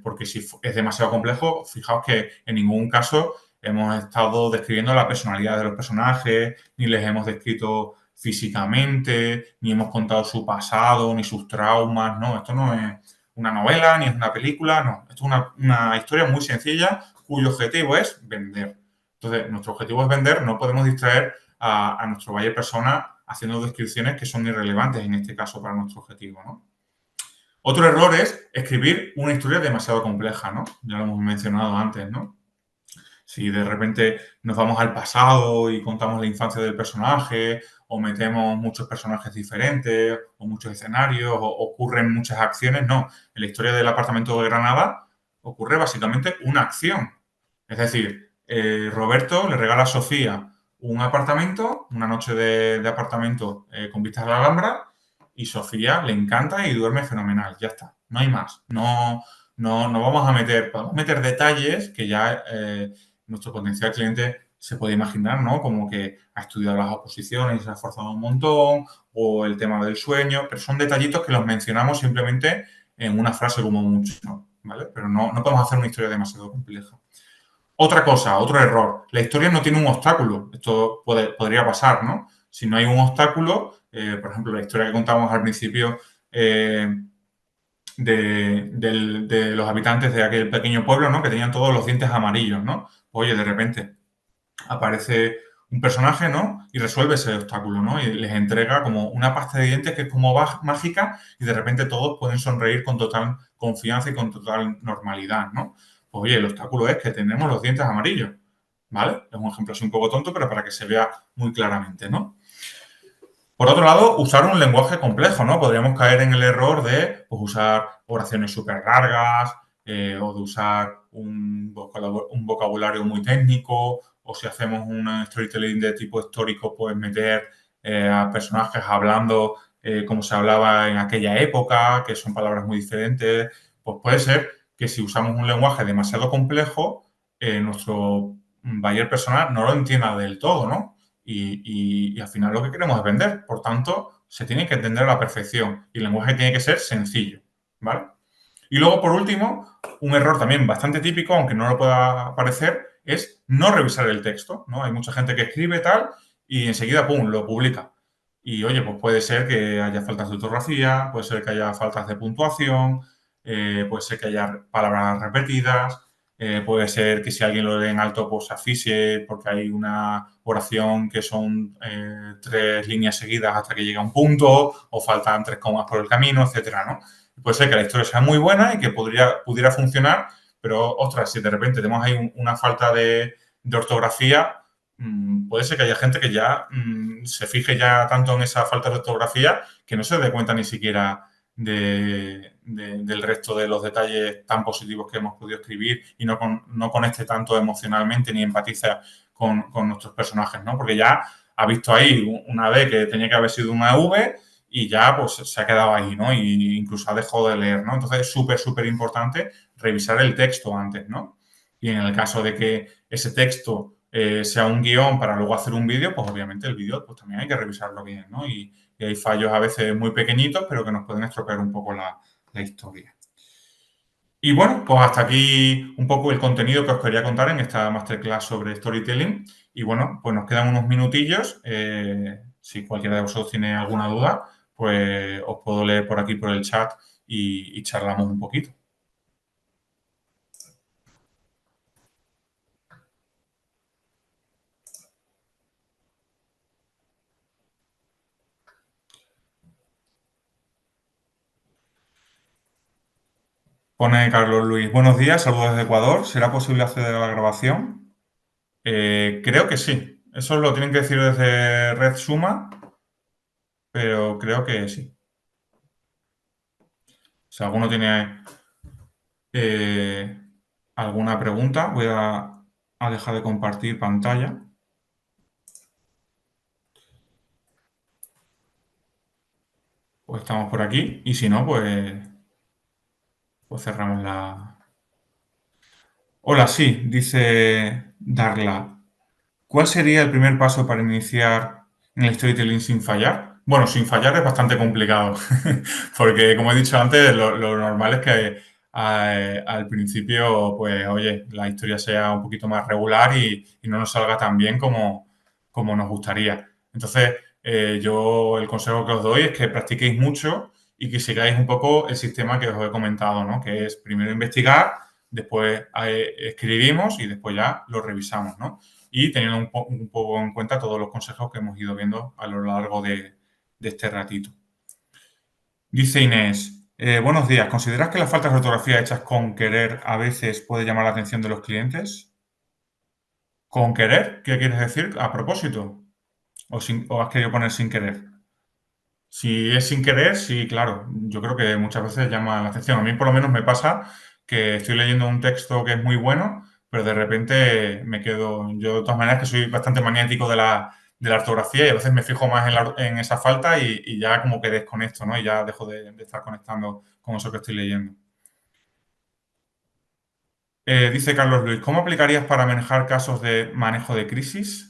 Porque si es demasiado complejo, fijaos que en ningún caso hemos estado describiendo la personalidad de los personajes, ni les hemos descrito físicamente, ni hemos contado su pasado, ni sus traumas, ¿no? Esto no es una novela, ni es una película, no. Esto es una historia muy sencilla cuyo objetivo es vender. Entonces, nuestro objetivo es vender, no podemos distraer a nuestro buyer persona haciendo descripciones que son irrelevantes en este caso para nuestro objetivo, ¿no? Otro error es escribir una historia demasiado compleja, ¿no? Ya lo hemos mencionado antes, ¿no? Si de repente nos vamos al pasado y contamos la infancia del personaje, o metemos muchos personajes diferentes, o muchos escenarios, o ocurren muchas acciones, no. En la historia del apartamento de Granada ocurre básicamente una acción. Es decir, Roberto le regala a Sofía un apartamento, una noche de apartamento con vistas a la Alhambra, y Sofía le encanta y duerme fenomenal. Ya está, no hay más. No vamos a meter, podemos meter detalles que ya nuestro potencial cliente se puede imaginar, ¿no? Como que ha estudiado las oposiciones y se ha esforzado un montón, o el tema del sueño, pero son detallitos que los mencionamos simplemente en una frase como mucho, ¿vale? Pero no podemos hacer una historia demasiado compleja. Otra cosa, otro error, la historia no tiene un obstáculo. Esto podría pasar, ¿no? Si no hay un obstáculo, por ejemplo, la historia que contábamos al principio de los habitantes de aquel pequeño pueblo, ¿no? Que tenían todos los dientes amarillos, ¿no? Oye, de repente aparece un personaje, ¿no? Y resuelve ese obstáculo, ¿no? Y les entrega como una pasta de dientes que es como mágica y de repente todos pueden sonreír con total confianza y con total normalidad, ¿no? Pues oye, el obstáculo es que tenemos los dientes amarillos, ¿vale? Es un ejemplo así un poco tonto, pero para que se vea muy claramente, ¿no? Por otro lado, usar un lenguaje complejo, ¿no? Podríamos caer en el error de pues, usar oraciones súper largas o de usar un vocabulario muy técnico, o si hacemos un storytelling de tipo histórico, pues meter a personajes hablando como se hablaba en aquella época, que son palabras muy diferentes. Pues puede ser que si usamos un lenguaje demasiado complejo, nuestro buyer personal no lo entienda del todo, ¿no? y al final lo que queremos es vender. Por tanto, se tiene que entender a la perfección y el lenguaje tiene que ser sencillo, ¿vale? Y luego, por último, un error también bastante típico, aunque no lo pueda parecer, es no revisar el texto, ¿no? Hay mucha gente que escribe tal y enseguida, ¡pum!, lo publica. Y, oye, pues puede ser que haya faltas de ortografía, puede ser que haya faltas de puntuación, puede ser que haya palabras repetidas, puede ser que si alguien lo lee en alto, pues se asfixie porque hay una oración que son 3 líneas seguidas hasta que llega a un punto, o faltan 3 comas por el camino, etcétera, ¿no? Puede ser que la historia sea muy buena y que pudiera funcionar, pero, ostras, si de repente tenemos ahí una falta de ortografía, puede ser que haya gente que ya se fije ya tanto en esa falta de ortografía que no se dé cuenta ni siquiera del resto de los detalles tan positivos que hemos podido escribir y no conecte tanto emocionalmente ni empatiza con nuestros personajes, ¿no? Porque ya ha visto ahí una B que tenía que haber sido una V y ya pues se ha quedado ahí, ¿no? Y incluso ha dejado de leer, ¿no? Entonces es súper, súper importante revisar el texto antes, ¿no? Y en el caso de que ese texto sea un guión para luego hacer un vídeo, pues obviamente el vídeo pues también hay que revisarlo bien, ¿no? Y hay fallos a veces muy pequeñitos, pero que nos pueden estropear un poco la historia. Y bueno, pues hasta aquí un poco el contenido que os quería contar en esta masterclass sobre storytelling. Y bueno, pues nos quedan unos minutillos. Si cualquiera de vosotros tiene alguna duda, pues os puedo leer por aquí por el chat y charlamos un poquito. Pone Carlos Luis, buenos días, saludos desde Ecuador. ¿Será posible acceder a la grabación? Creo que sí. Eso lo tienen que decir desde Red Suma, pero creo que sí. Si alguno tiene eh, alguna pregunta, voy a dejar de compartir pantalla. Pues estamos por aquí y si no, pues cerramos la... Hola, sí, dice Darla. ¿Cuál sería el primer paso para iniciar en el storytelling sin fallar? Bueno, sin fallar es bastante complicado, porque como he dicho antes, lo normal es que al principio, pues, oye, la historia sea un poquito más regular y no nos salga tan bien como nos gustaría. Entonces, yo el consejo que os doy es que practiquéis mucho y que sigáis un poco el sistema que os he comentado, ¿no? Que es primero investigar, después escribimos y después ya lo revisamos, ¿no? Y teniendo un poco en cuenta todos los consejos que hemos ido viendo a lo largo de este ratito. Dice Inés, buenos días, ¿consideras que las faltas de ortografía hechas con querer a veces puede llamar la atención de los clientes? ¿Con querer? ¿Qué quieres decir? ¿A propósito? ¿O has querido poner sin querer? Si es sin querer, sí, claro. Yo creo que muchas veces llama la atención. A mí por lo menos me pasa que estoy leyendo un texto que es muy bueno, pero de repente me quedo. Yo de todas maneras que soy bastante maniático de la ortografía y a veces me fijo más en esa falta y ya como que desconecto, ¿no? Y ya dejo de estar conectando con eso que estoy leyendo. Dice Carlos Luis, ¿cómo aplicarías para manejar casos de manejo de crisis?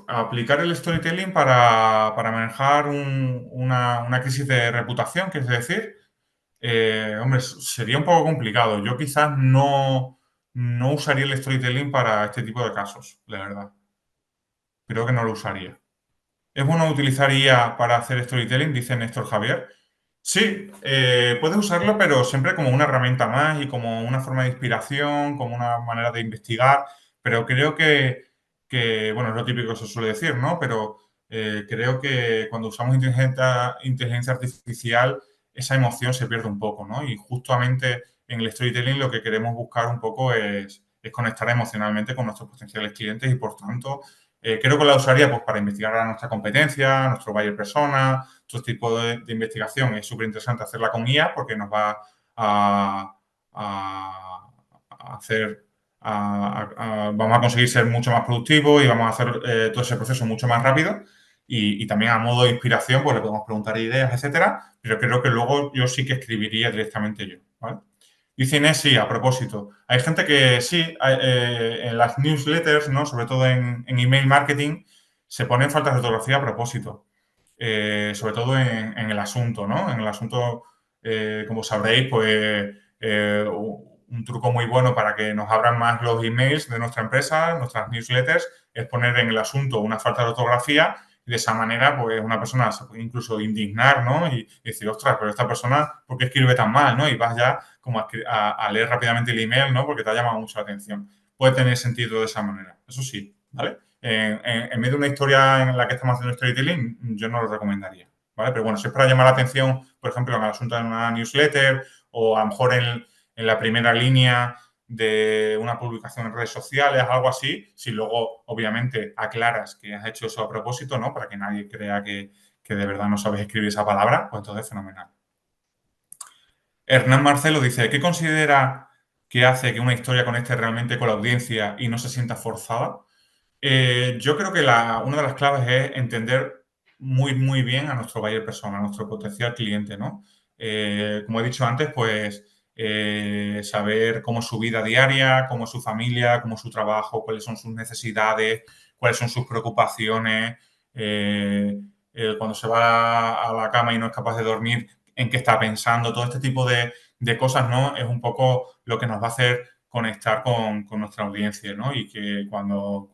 Aplicar el storytelling para manejar una crisis de reputación, que es decir, hombre, sería un poco complicado. Yo quizás no usaría el storytelling para este tipo de casos, la verdad. Creo que no lo usaría. ¿Es bueno utilizar IA para hacer storytelling? Dice Néstor Javier. Sí, puedes usarlo, pero siempre como una herramienta más y como una forma de inspiración, como una manera de investigar. Pero creo que bueno, es lo típico que se suele decir, ¿no? Pero creo que cuando usamos inteligencia artificial, esa emoción se pierde un poco, ¿no? Y justamente en el storytelling lo que queremos buscar un poco es conectar emocionalmente con nuestros potenciales clientes y, por tanto, creo que la usaría pues, para investigar a nuestra competencia, a nuestro buyer persona, todo este tipo de investigación. Es súper interesante hacerla con IA porque nos va a hacer, vamos a conseguir ser mucho más productivos y vamos a hacer todo ese proceso mucho más rápido. Y también a modo de inspiración, pues le podemos preguntar ideas, etcétera. Pero creo que luego yo sí que escribiría directamente yo, ¿vale? Dice Inés, sí, a propósito. Hay gente que sí, en las newsletters, ¿no? Sobre todo en email marketing, se ponen faltas de ortografía a propósito. Sobre todo en el asunto, ¿no? En el asunto, como sabréis, pues un truco muy bueno para que nos abran más los emails de nuestra empresa, nuestras newsletters, es poner en el asunto una falta de ortografía y de esa manera, pues una persona se puede incluso indignar, ¿no? Y decir, ostras, pero esta persona, ¿por qué escribe tan mal, no? Y vas ya como a leer rápidamente el email, ¿no? Porque te ha llamado mucho la atención. Puede tener sentido de esa manera, eso sí, ¿vale? En medio de una historia en la que estamos haciendo storytelling, yo no lo recomendaría, ¿vale? Pero bueno, si es para llamar la atención, por ejemplo, en el asunto de una newsletter o a lo mejor en la primera línea de una publicación en redes sociales, algo así, si luego obviamente aclaras que has hecho eso a propósito, ¿no? Para que nadie crea que de verdad no sabes escribir esa palabra, pues entonces fenomenal. Hernán Marcelo dice, ¿qué considera que hace que una historia conecte realmente con la audiencia y no se sienta forzada? Yo creo que una de las claves es entender muy bien a nuestro buyer persona, a nuestro potencial cliente, ¿no? Como he dicho antes, pues saber cómo es su vida diaria, cómo es su familia, cómo es su trabajo, cuáles son sus necesidades, cuáles son sus preocupaciones, eh, cuando se va a la cama y no es capaz de dormir, en qué está pensando, todo este tipo de cosas, ¿no? Es un poco lo que nos va a hacer conectar con nuestra audiencia, ¿no? Y que cuando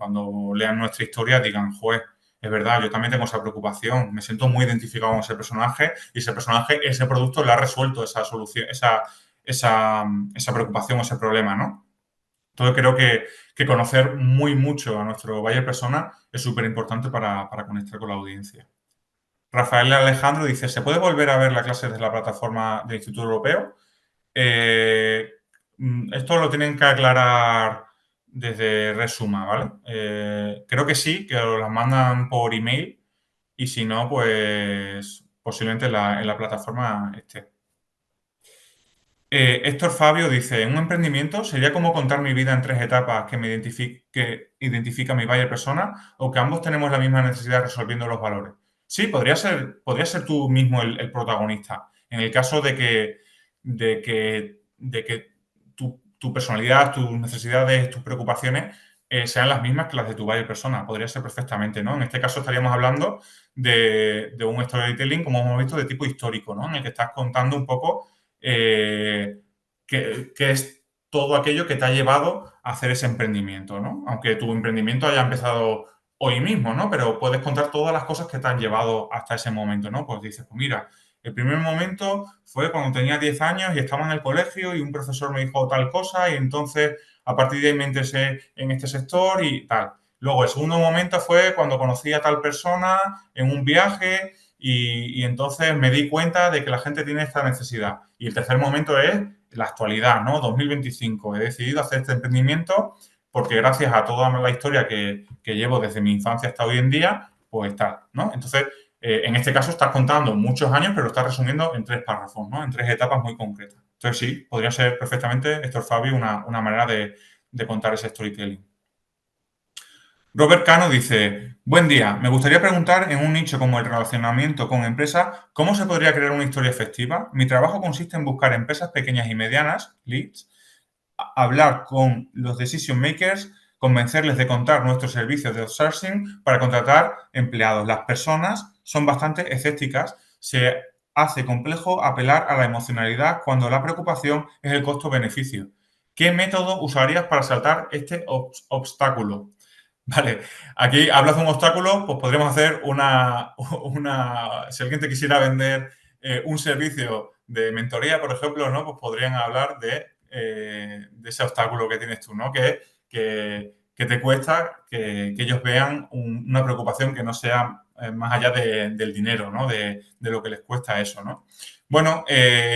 lean nuestra historia digan, joder, es verdad, yo también tengo esa preocupación, me siento muy identificado con ese personaje y ese personaje, ese producto le ha resuelto esa solución, esa preocupación, ese problema, ¿no? Entonces creo que conocer mucho a nuestro buyer persona es súper importante para conectar con la audiencia. Rafael Alejandro dice, ¿se puede volver a ver las clases de la plataforma del Instituto Europeo? Eh, Esto lo tienen que aclarar desde Resuma, ¿vale? Creo que sí, que las mandan por email y si no, pues posiblemente en la plataforma esté. Héctor Fabio dice, en un emprendimiento sería como contar mi vida en tres etapas que identifica mi buyer persona o que ambos tenemos la misma necesidad resolviendo los valores. Sí, podría ser tú mismo el protagonista. En el caso de que tu personalidad, tus necesidades, tus preocupaciones sean las mismas que las de tu buyer persona. Podría ser perfectamente, ¿no? En este caso estaríamos hablando de un storytelling, como hemos visto, de tipo histórico, ¿no? En el que estás contando un poco qué es todo aquello que te ha llevado a hacer ese emprendimiento, ¿no? Aunque tu emprendimiento haya empezado hoy mismo, ¿no? Pero puedes contar todas las cosas que te han llevado hasta ese momento, ¿no? Pues dices, pues mira, el primer momento fue cuando tenía 10 años y estaba en el colegio y un profesor me dijo tal cosa y entonces a partir de ahí me interesé en este sector y tal. Luego, el segundo momento fue cuando conocí a tal persona en un viaje y entonces me di cuenta de que la gente tiene esta necesidad. Y el tercer momento es la actualidad, ¿no? 2025. He decidido hacer este emprendimiento porque gracias a toda la historia que llevo desde mi infancia hasta hoy en día, pues tal, ¿no? Entonces, en este caso estás contando muchos años, pero lo estás resumiendo en tres párrafos, ¿no? En tres etapas muy concretas. Entonces, sí, podría ser perfectamente, Héctor Fabio, una manera de contar ese storytelling. Robert Cano dice, buen día, me gustaría preguntar en un nicho como el relacionamiento con empresas, ¿cómo se podría crear una historia efectiva? Mi trabajo consiste en buscar empresas pequeñas y medianas, leads, hablar con los decision makers, convencerles de contar nuestros servicios de outsourcing para contratar empleados. Las personas son bastante escépticas, se hace complejo apelar a la emocionalidad cuando la preocupación es el costo-beneficio. ¿Qué método usarías para saltar este obstáculo? Vale, aquí hablas de un obstáculo, pues podríamos hacer si alguien te quisiera vender un servicio de mentoría, por ejemplo, ¿no? Pues podrían hablar de ese obstáculo que tienes tú, ¿no? Que te cuesta que ellos vean una preocupación que no sea más allá del dinero, ¿no? De lo que les cuesta eso, ¿no? Bueno,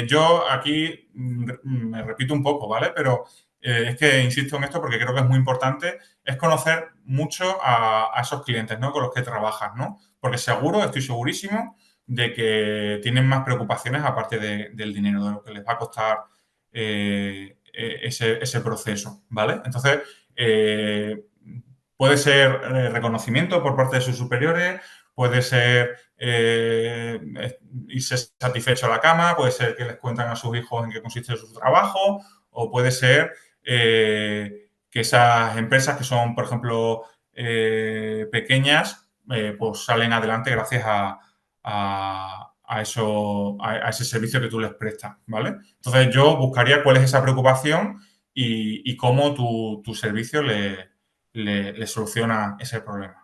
yo aquí me repito un poco, ¿vale? Pero es que insisto en esto porque creo que es muy importante es conocer mucho a esos clientes, ¿no? Con los que trabajas, ¿no? Porque seguro, estoy segurísimo de que tienen más preocupaciones aparte del dinero, de lo que les va a costar ese proceso, ¿vale? Entonces, eh, puede ser reconocimiento por parte de sus superiores, puede ser irse satisfecho a la cama, puede ser que les cuentan a sus hijos en qué consiste su trabajo, o puede ser que esas empresas que son, por ejemplo, pequeñas, pues salen adelante gracias a ese servicio que tú les prestas, ¿vale? Entonces yo buscaría cuál es esa preocupación y cómo tu servicio le soluciona ese problema.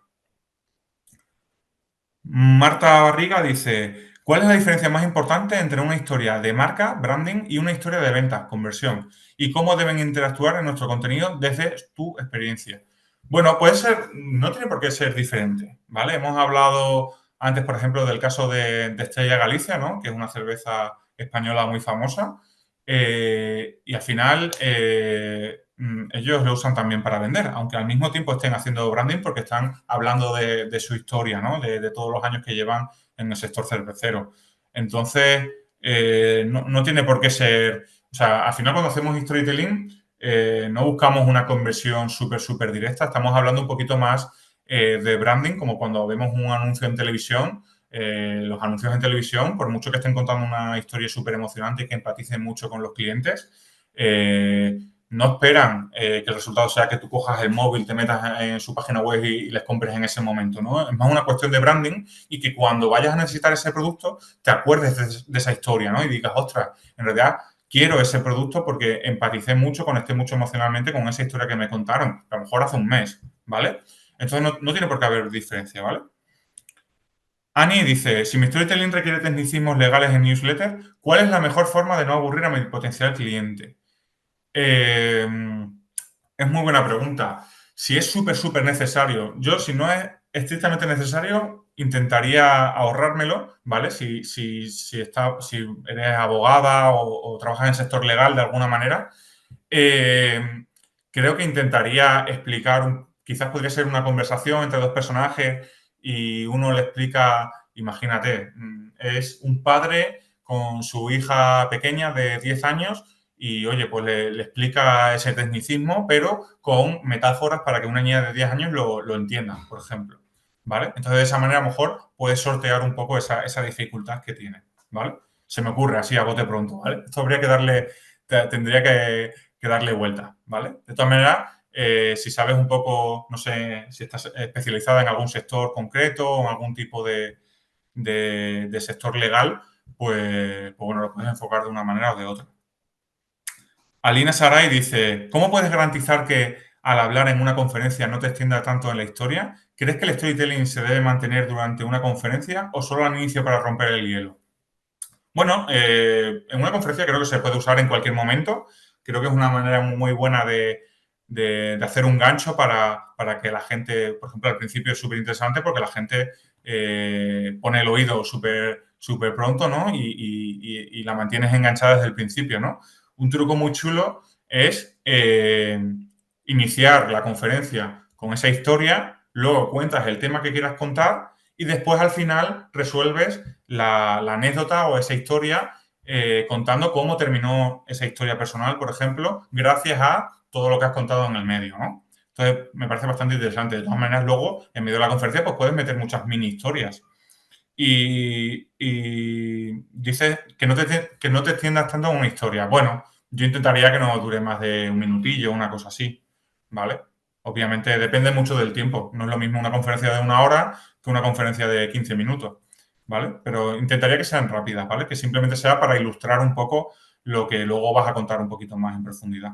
Marta Barriga dice, ¿cuál es la diferencia más importante entre una historia de marca, branding, y una historia de ventas, conversión? ¿Y cómo deben interactuar en nuestro contenido desde tu experiencia? Bueno, puede ser, no tiene por qué ser diferente, ¿vale? Hemos hablado antes, por ejemplo, del caso de Estrella Galicia, ¿no? Que es una cerveza española muy famosa. Y al final ellos lo usan también para vender, aunque al mismo tiempo estén haciendo branding porque están hablando de su historia, ¿no? De todos los años que llevan en el sector cervecero. Entonces, no tiene por qué ser... O sea, al final cuando hacemos storytelling no buscamos una conversión súper directa, estamos hablando un poquito más de branding, como cuando vemos un anuncio en televisión. Los anuncios en televisión, por mucho que estén contando una historia súper emocionante y que empaticen mucho con los clientes, no esperan que el resultado sea que tú cojas el móvil, te metas en su página web y les compres en ese momento, ¿no? Es más una cuestión de branding y que cuando vayas a necesitar ese producto te acuerdes de esa historia, ¿no? Y digas, ostras, en realidad quiero ese producto porque empaticé mucho, conecté mucho emocionalmente con esa historia que me contaron, a lo mejor hace un mes, ¿vale? Entonces no tiene por qué haber diferencia, ¿vale? Ani dice, si mi storytelling requiere tecnicismos legales en newsletter, ¿cuál es la mejor forma de no aburrir a mi potencial cliente? Eh, es muy buena pregunta. Si es súper necesario, yo si no es estrictamente necesario, intentaría ahorrármelo, ¿vale? Si eres abogada o trabajas en el sector legal de alguna manera, eh, creo que intentaría explicar, quizás podría ser una conversación entre dos personajes y uno le explica, imagínate, es un padre con su hija pequeña de 10 años y, oye, pues le explica ese tecnicismo, pero con metáforas para que una niña de 10 años lo entienda, por ejemplo, ¿vale? Entonces, de esa manera, a lo mejor puedes sortear un poco esa dificultad que tiene, ¿vale? Se me ocurre así a bote pronto, ¿vale? Esto habría que tendría que darle vuelta, ¿vale? De todas maneras, si sabes un poco, no sé, si estás especializada en algún sector concreto o en algún tipo de sector legal, pues bueno, lo puedes enfocar de una manera o de otra. Alina Saray dice, ¿cómo puedes garantizar que al hablar en una conferencia no te extienda tanto en la historia? ¿Crees que el storytelling se debe mantener durante una conferencia o solo al inicio para romper el hielo? Bueno, en una conferencia creo que se puede usar en cualquier momento. Creo que es una manera muy buena de hacer un gancho para que la gente, por ejemplo, al principio es súper interesante porque la gente pone el oído súper pronto, ¿no? Y la mantienes enganchada desde el principio, ¿no? Un truco muy chulo es iniciar la conferencia con esa historia, luego cuentas el tema que quieras contar y después al final resuelves la anécdota o esa historia contando cómo terminó esa historia personal, por ejemplo, gracias a todo lo que has contado en el medio, ¿no? Entonces, me parece bastante interesante. De todas maneras, luego, en medio de la conferencia, pues puedes meter muchas mini historias. Y dices que no te extiendas tanto en una historia. Bueno, yo intentaría que no dure más de un minutillo, una cosa así, ¿vale? Obviamente depende mucho del tiempo. No es lo mismo una conferencia de una hora que una conferencia de 15 minutos, ¿vale? Pero intentaría que sean rápidas, ¿vale? Que simplemente sea para ilustrar un poco lo que luego vas a contar un poquito más en profundidad.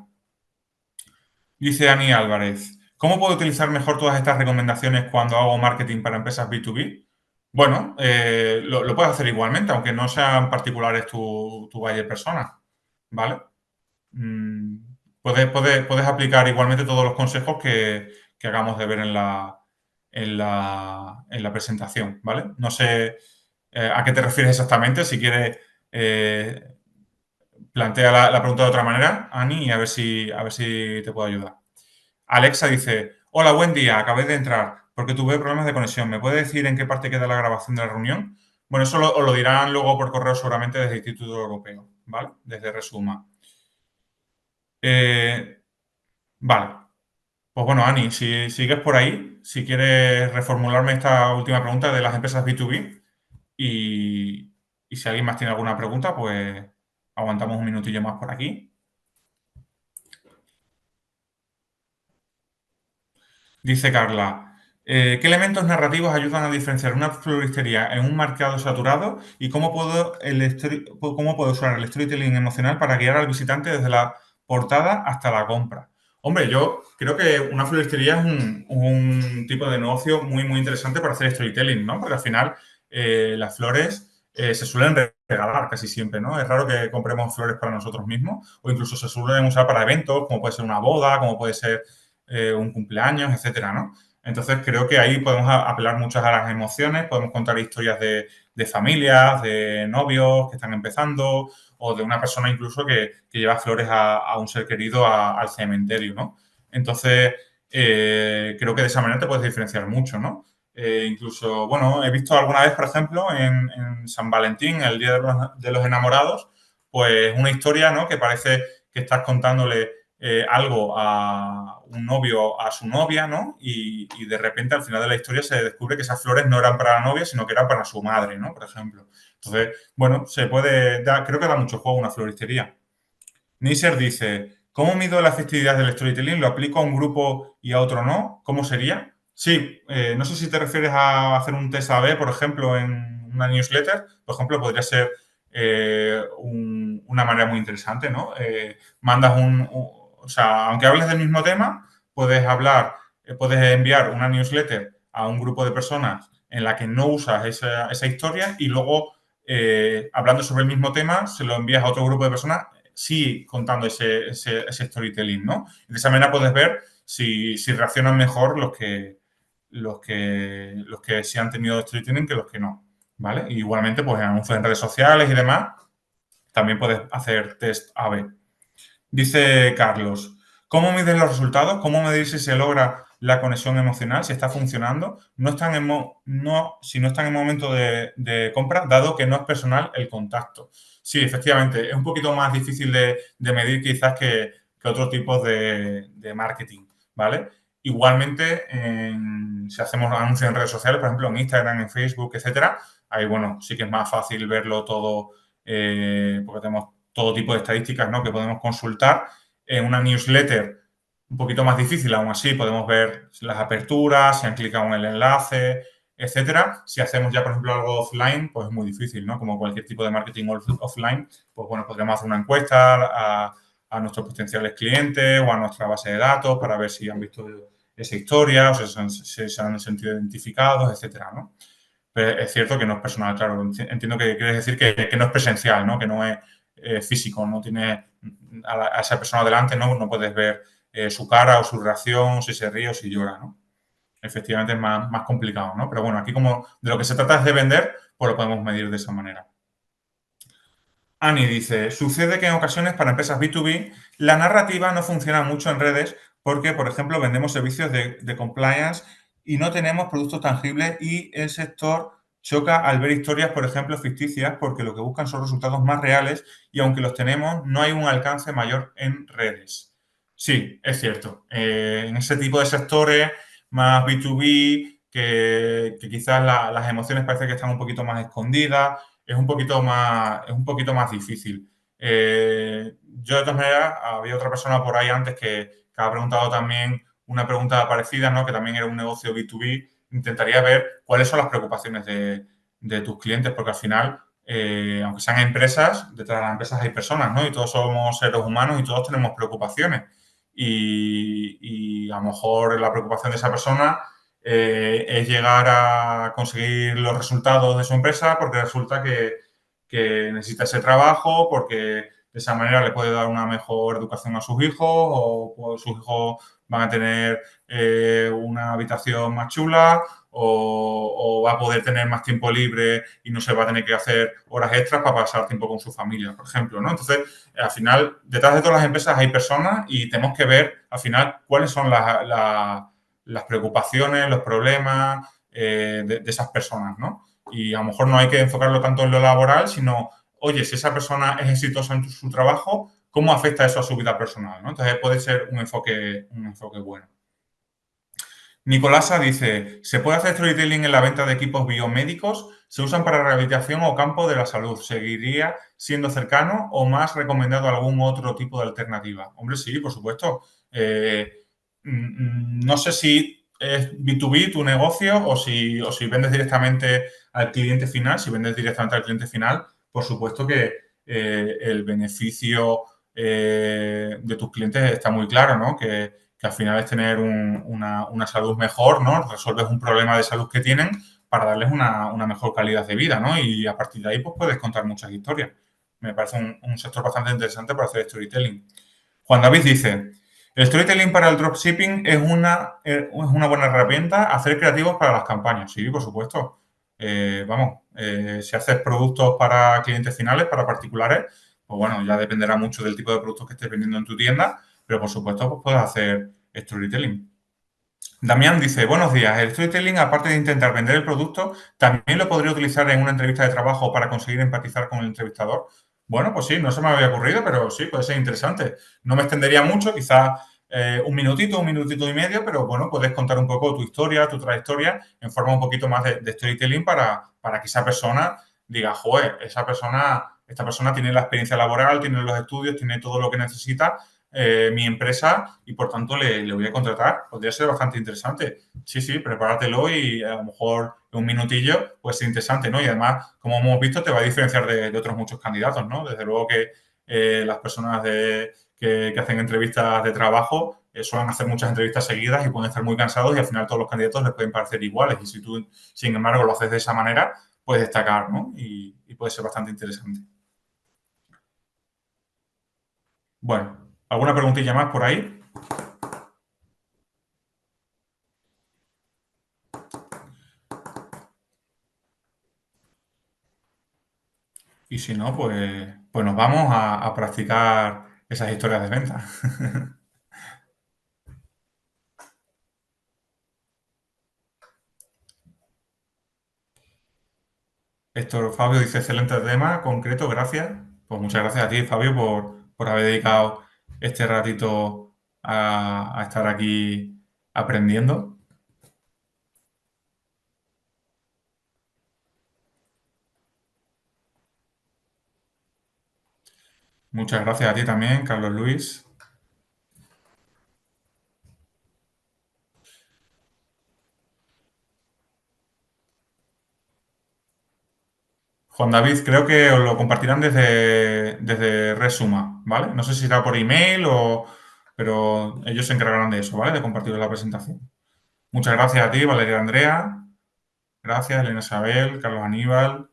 Dice Ani Álvarez, ¿cómo puedo utilizar mejor todas estas recomendaciones cuando hago marketing para empresas B2B? Bueno, lo puedes hacer igualmente, aunque no sean particulares tu buyer persona, ¿vale? Mm, puedes aplicar igualmente todos los consejos que hagamos de ver en la presentación, ¿vale? No sé a qué te refieres exactamente, si quieres plantea la pregunta de otra manera, Ani, y a ver si te puedo ayudar. Alexa dice, hola, buen día, acabé de entrar porque tuve problemas de conexión. ¿Me puede decir en qué parte queda la grabación de la reunión? Bueno, eso os lo dirán luego por correo seguramente desde el Instituto Europeo, ¿vale? Desde Resuma. Eh, vale. Pues bueno, Ani, si sigues por ahí, si quieres reformularme esta última pregunta de las empresas B2B y si alguien más tiene alguna pregunta, pues aguantamos un minutillo más por aquí. Dice Carla, ¿qué elementos narrativos ayudan a diferenciar una floristería en un mercado saturado y cómo puedo usar el storytelling emocional para guiar al visitante desde la portada hasta la compra? Hombre, yo creo que una floristería es un tipo de negocio muy, muy interesante para hacer storytelling, ¿no? Porque al final las flores se suelen regalar casi siempre, ¿no? Es raro que compremos flores para nosotros mismos o incluso se suelen usar para eventos, como puede ser una boda, como puede ser un cumpleaños, etcétera, ¿no? Entonces creo que ahí podemos apelar muchas a las emociones, podemos contar historias de familias, de novios que están empezando o de una persona incluso que lleva flores a un ser querido al cementerio, ¿no? Entonces creo que de esa manera te puedes diferenciar mucho, ¿no? Incluso, bueno, he visto alguna vez, por ejemplo, en San Valentín, el Día de los Enamorados, pues una historia, ¿no? Que parece que estás contándole algo a un novio a su novia, ¿no? Y de repente al final de la historia se descubre que esas flores no eran para la novia, sino que eran para su madre, ¿no? Por ejemplo. Entonces, bueno, se puede dar, creo que da mucho juego una floristería. Neisser dice, ¿cómo mido la efectividad del storytelling? ¿Lo aplico a un grupo y a otro no? ¿Cómo sería? Sí, no sé si te refieres a hacer un test A/B, por ejemplo, en una newsletter. Por ejemplo, podría ser una manera muy interesante, ¿no? Mandas o sea, aunque hables del mismo tema, puedes hablar, puedes enviar una newsletter a un grupo de personas en la que no usas esa historia y luego, hablando sobre el mismo tema, se lo envías a otro grupo de personas sí contando ese storytelling, ¿no? De esa manera puedes ver si reaccionan mejor los que sí han tenido storytelling que los que no, ¿vale? Y igualmente, pues en anuncios en redes sociales y demás, también puedes hacer test A/B. Dice Carlos, ¿cómo mides los resultados? ¿Cómo medir si se logra la conexión emocional, si está funcionando? Si no están en momento de compra, dado que no es personal el contacto. Sí, efectivamente, es un poquito más difícil de medir quizás que otros tipos de marketing, ¿vale? Igualmente, si hacemos anuncios en redes sociales, por ejemplo, en Instagram, en Facebook, etcétera, ahí, bueno, sí que es más fácil verlo todo, porque tenemos todo tipo de estadísticas, ¿no? Que podemos consultar. En una newsletter un poquito más difícil, aún así podemos ver las aperturas, si han clicado en el enlace, etcétera. Si hacemos ya, por ejemplo, algo offline, pues es muy difícil, ¿no? Como cualquier tipo de marketing offline, pues bueno, podríamos hacer una encuesta a nuestros potenciales clientes o a nuestra base de datos para ver si han visto esa historia o si se han sentido identificados, etcétera, ¿no? Pero es cierto que no es personal, claro. Entiendo que quieres decir que no es presencial, ¿no? Que no es físico, no tiene a esa persona delante, ¿no? No puedes ver su cara o su reacción, si se ríe o si llora, ¿no? Efectivamente es más complicado, ¿no? Pero bueno, aquí como de lo que se trata es de vender, pues lo podemos medir de esa manera. Ani dice, sucede que en ocasiones para empresas B2B la narrativa no funciona mucho en redes porque, por ejemplo, vendemos servicios de compliance y no tenemos productos tangibles y el sector choca al ver historias, por ejemplo, ficticias porque lo que buscan son resultados más reales y aunque los tenemos, no hay un alcance mayor en redes. Sí, es cierto. En ese tipo de sectores más B2B, que quizás las emociones parece que están un poquito más escondidas, es un poquito más difícil. Yo, de todas maneras, había otra persona por ahí antes que ha preguntado también una pregunta parecida, ¿no? Que también era un negocio B2B. Intentaría ver cuáles son las preocupaciones de tus clientes, porque al final, aunque sean empresas, detrás de las empresas hay personas, ¿no? Y todos somos seres humanos y todos tenemos preocupaciones. Y a lo mejor la preocupación de esa persona es llegar a conseguir los resultados de su empresa porque resulta que necesita ese trabajo, porque de esa manera le puede dar una mejor educación a sus hijos o pues, sus hijos van a tener una habitación más chula o va a poder tener más tiempo libre y no se va a tener que hacer horas extras para pasar tiempo con su familia, por ejemplo, ¿no? Entonces, al final, detrás de todas las empresas hay personas y tenemos que ver, al final, cuáles son las preocupaciones, los problemas de esas personas, ¿no? Y a lo mejor no hay que enfocarlo tanto en lo laboral, sino, oye, si esa persona es exitosa en su trabajo, ¿cómo afecta eso a su vida personal? ¿No? Entonces puede ser un enfoque bueno. Nicolasa dice, ¿se puede hacer storytelling en la venta de equipos biomédicos? ¿Se usan para rehabilitación o campo de la salud? ¿Seguiría siendo cercano o más recomendado algún otro tipo de alternativa? Hombre, sí, por supuesto. No sé si es B2B tu negocio o si vendes directamente al cliente final, si vendes directamente al cliente final, por supuesto que el beneficio de tus clientes está muy claro, ¿no? Que al final es tener una salud mejor, ¿no? Resuelves un problema de salud que tienen para darles una mejor calidad de vida, ¿no? Y a partir de ahí, pues puedes contar muchas historias. Me parece un sector bastante interesante para hacer storytelling. Juan David dice, el storytelling para el dropshipping es una buena herramienta a hacer creativos para las campañas. Sí, por supuesto. Si haces productos para clientes finales, para particulares, pues bueno, ya dependerá mucho del tipo de productos que estés vendiendo en tu tienda, pero por supuesto pues puedes hacer storytelling. Damián dice, buenos días, el storytelling, aparte de intentar vender el producto, también lo podría utilizar en una entrevista de trabajo para conseguir empatizar con el entrevistador. Bueno, pues sí, no se me había ocurrido, pero sí, puede ser interesante. No me extendería mucho, quizás un minutito y medio, pero bueno, puedes contar un poco tu historia, tu trayectoria, en forma un poquito más de storytelling para que esa persona diga, joder, esta persona tiene la experiencia laboral, tiene los estudios, tiene todo lo que necesita mi empresa y por tanto le voy a contratar. Podría ser bastante interesante. Sí, sí, prepáratelo y a lo mejor en un minutillo puede ser interesante, ¿no? Y además, como hemos visto, te va a diferenciar de otros muchos candidatos, ¿no? Desde luego que las personas que hacen entrevistas de trabajo suelen hacer muchas entrevistas seguidas y pueden estar muy cansados y al final todos los candidatos les pueden parecer iguales. Y si tú, sin embargo, lo haces de esa manera, puedes destacar, ¿no? Y puede ser bastante interesante. Bueno, ¿alguna preguntilla más por ahí? Y si no, pues nos vamos a practicar esas historias de venta. Héctor Fabio dice, excelente tema, concreto, gracias. Pues muchas gracias a ti, Fabio, por haber dedicado este ratito a estar aquí aprendiendo. Muchas gracias a ti también, Carlos Luis. Juan David, creo que os lo compartirán desde Resuma, ¿vale? No sé si será por email pero ellos se encargarán de eso, ¿vale? De compartir la presentación. Muchas gracias a ti, Valeria Andrea. Gracias, Elena Isabel, Carlos Aníbal,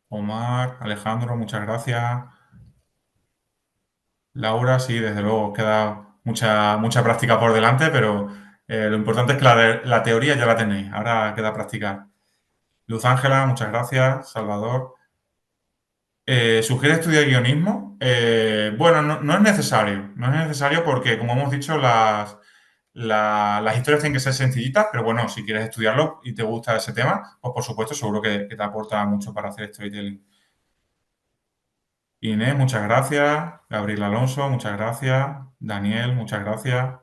Omar, Alejandro, muchas gracias. Laura, sí, desde luego, queda mucha práctica por delante, pero lo importante es que la teoría ya la tenéis, ahora queda practicar. Luz Ángela, muchas gracias. Salvador. ¿Sugiere estudiar guionismo? Bueno, no es necesario. No es necesario porque, como hemos dicho, las historias tienen que ser sencillitas, pero bueno, si quieres estudiarlo y te gusta ese tema, pues por supuesto, seguro que te aporta mucho para hacer storytelling. Inés, muchas gracias. Gabriel Alonso, muchas gracias. Daniel, muchas gracias.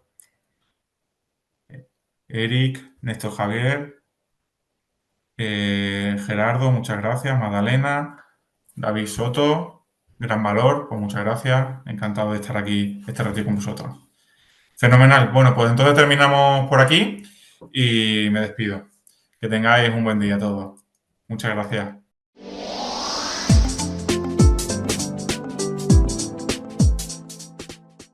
Eric, Néstor Javier, Gerardo, muchas gracias. Magdalena, David Soto, gran valor, pues muchas gracias. Encantado de estar aquí este ratito con vosotros. Fenomenal. Bueno, pues entonces terminamos por aquí y me despido. Que tengáis un buen día todos. Muchas gracias.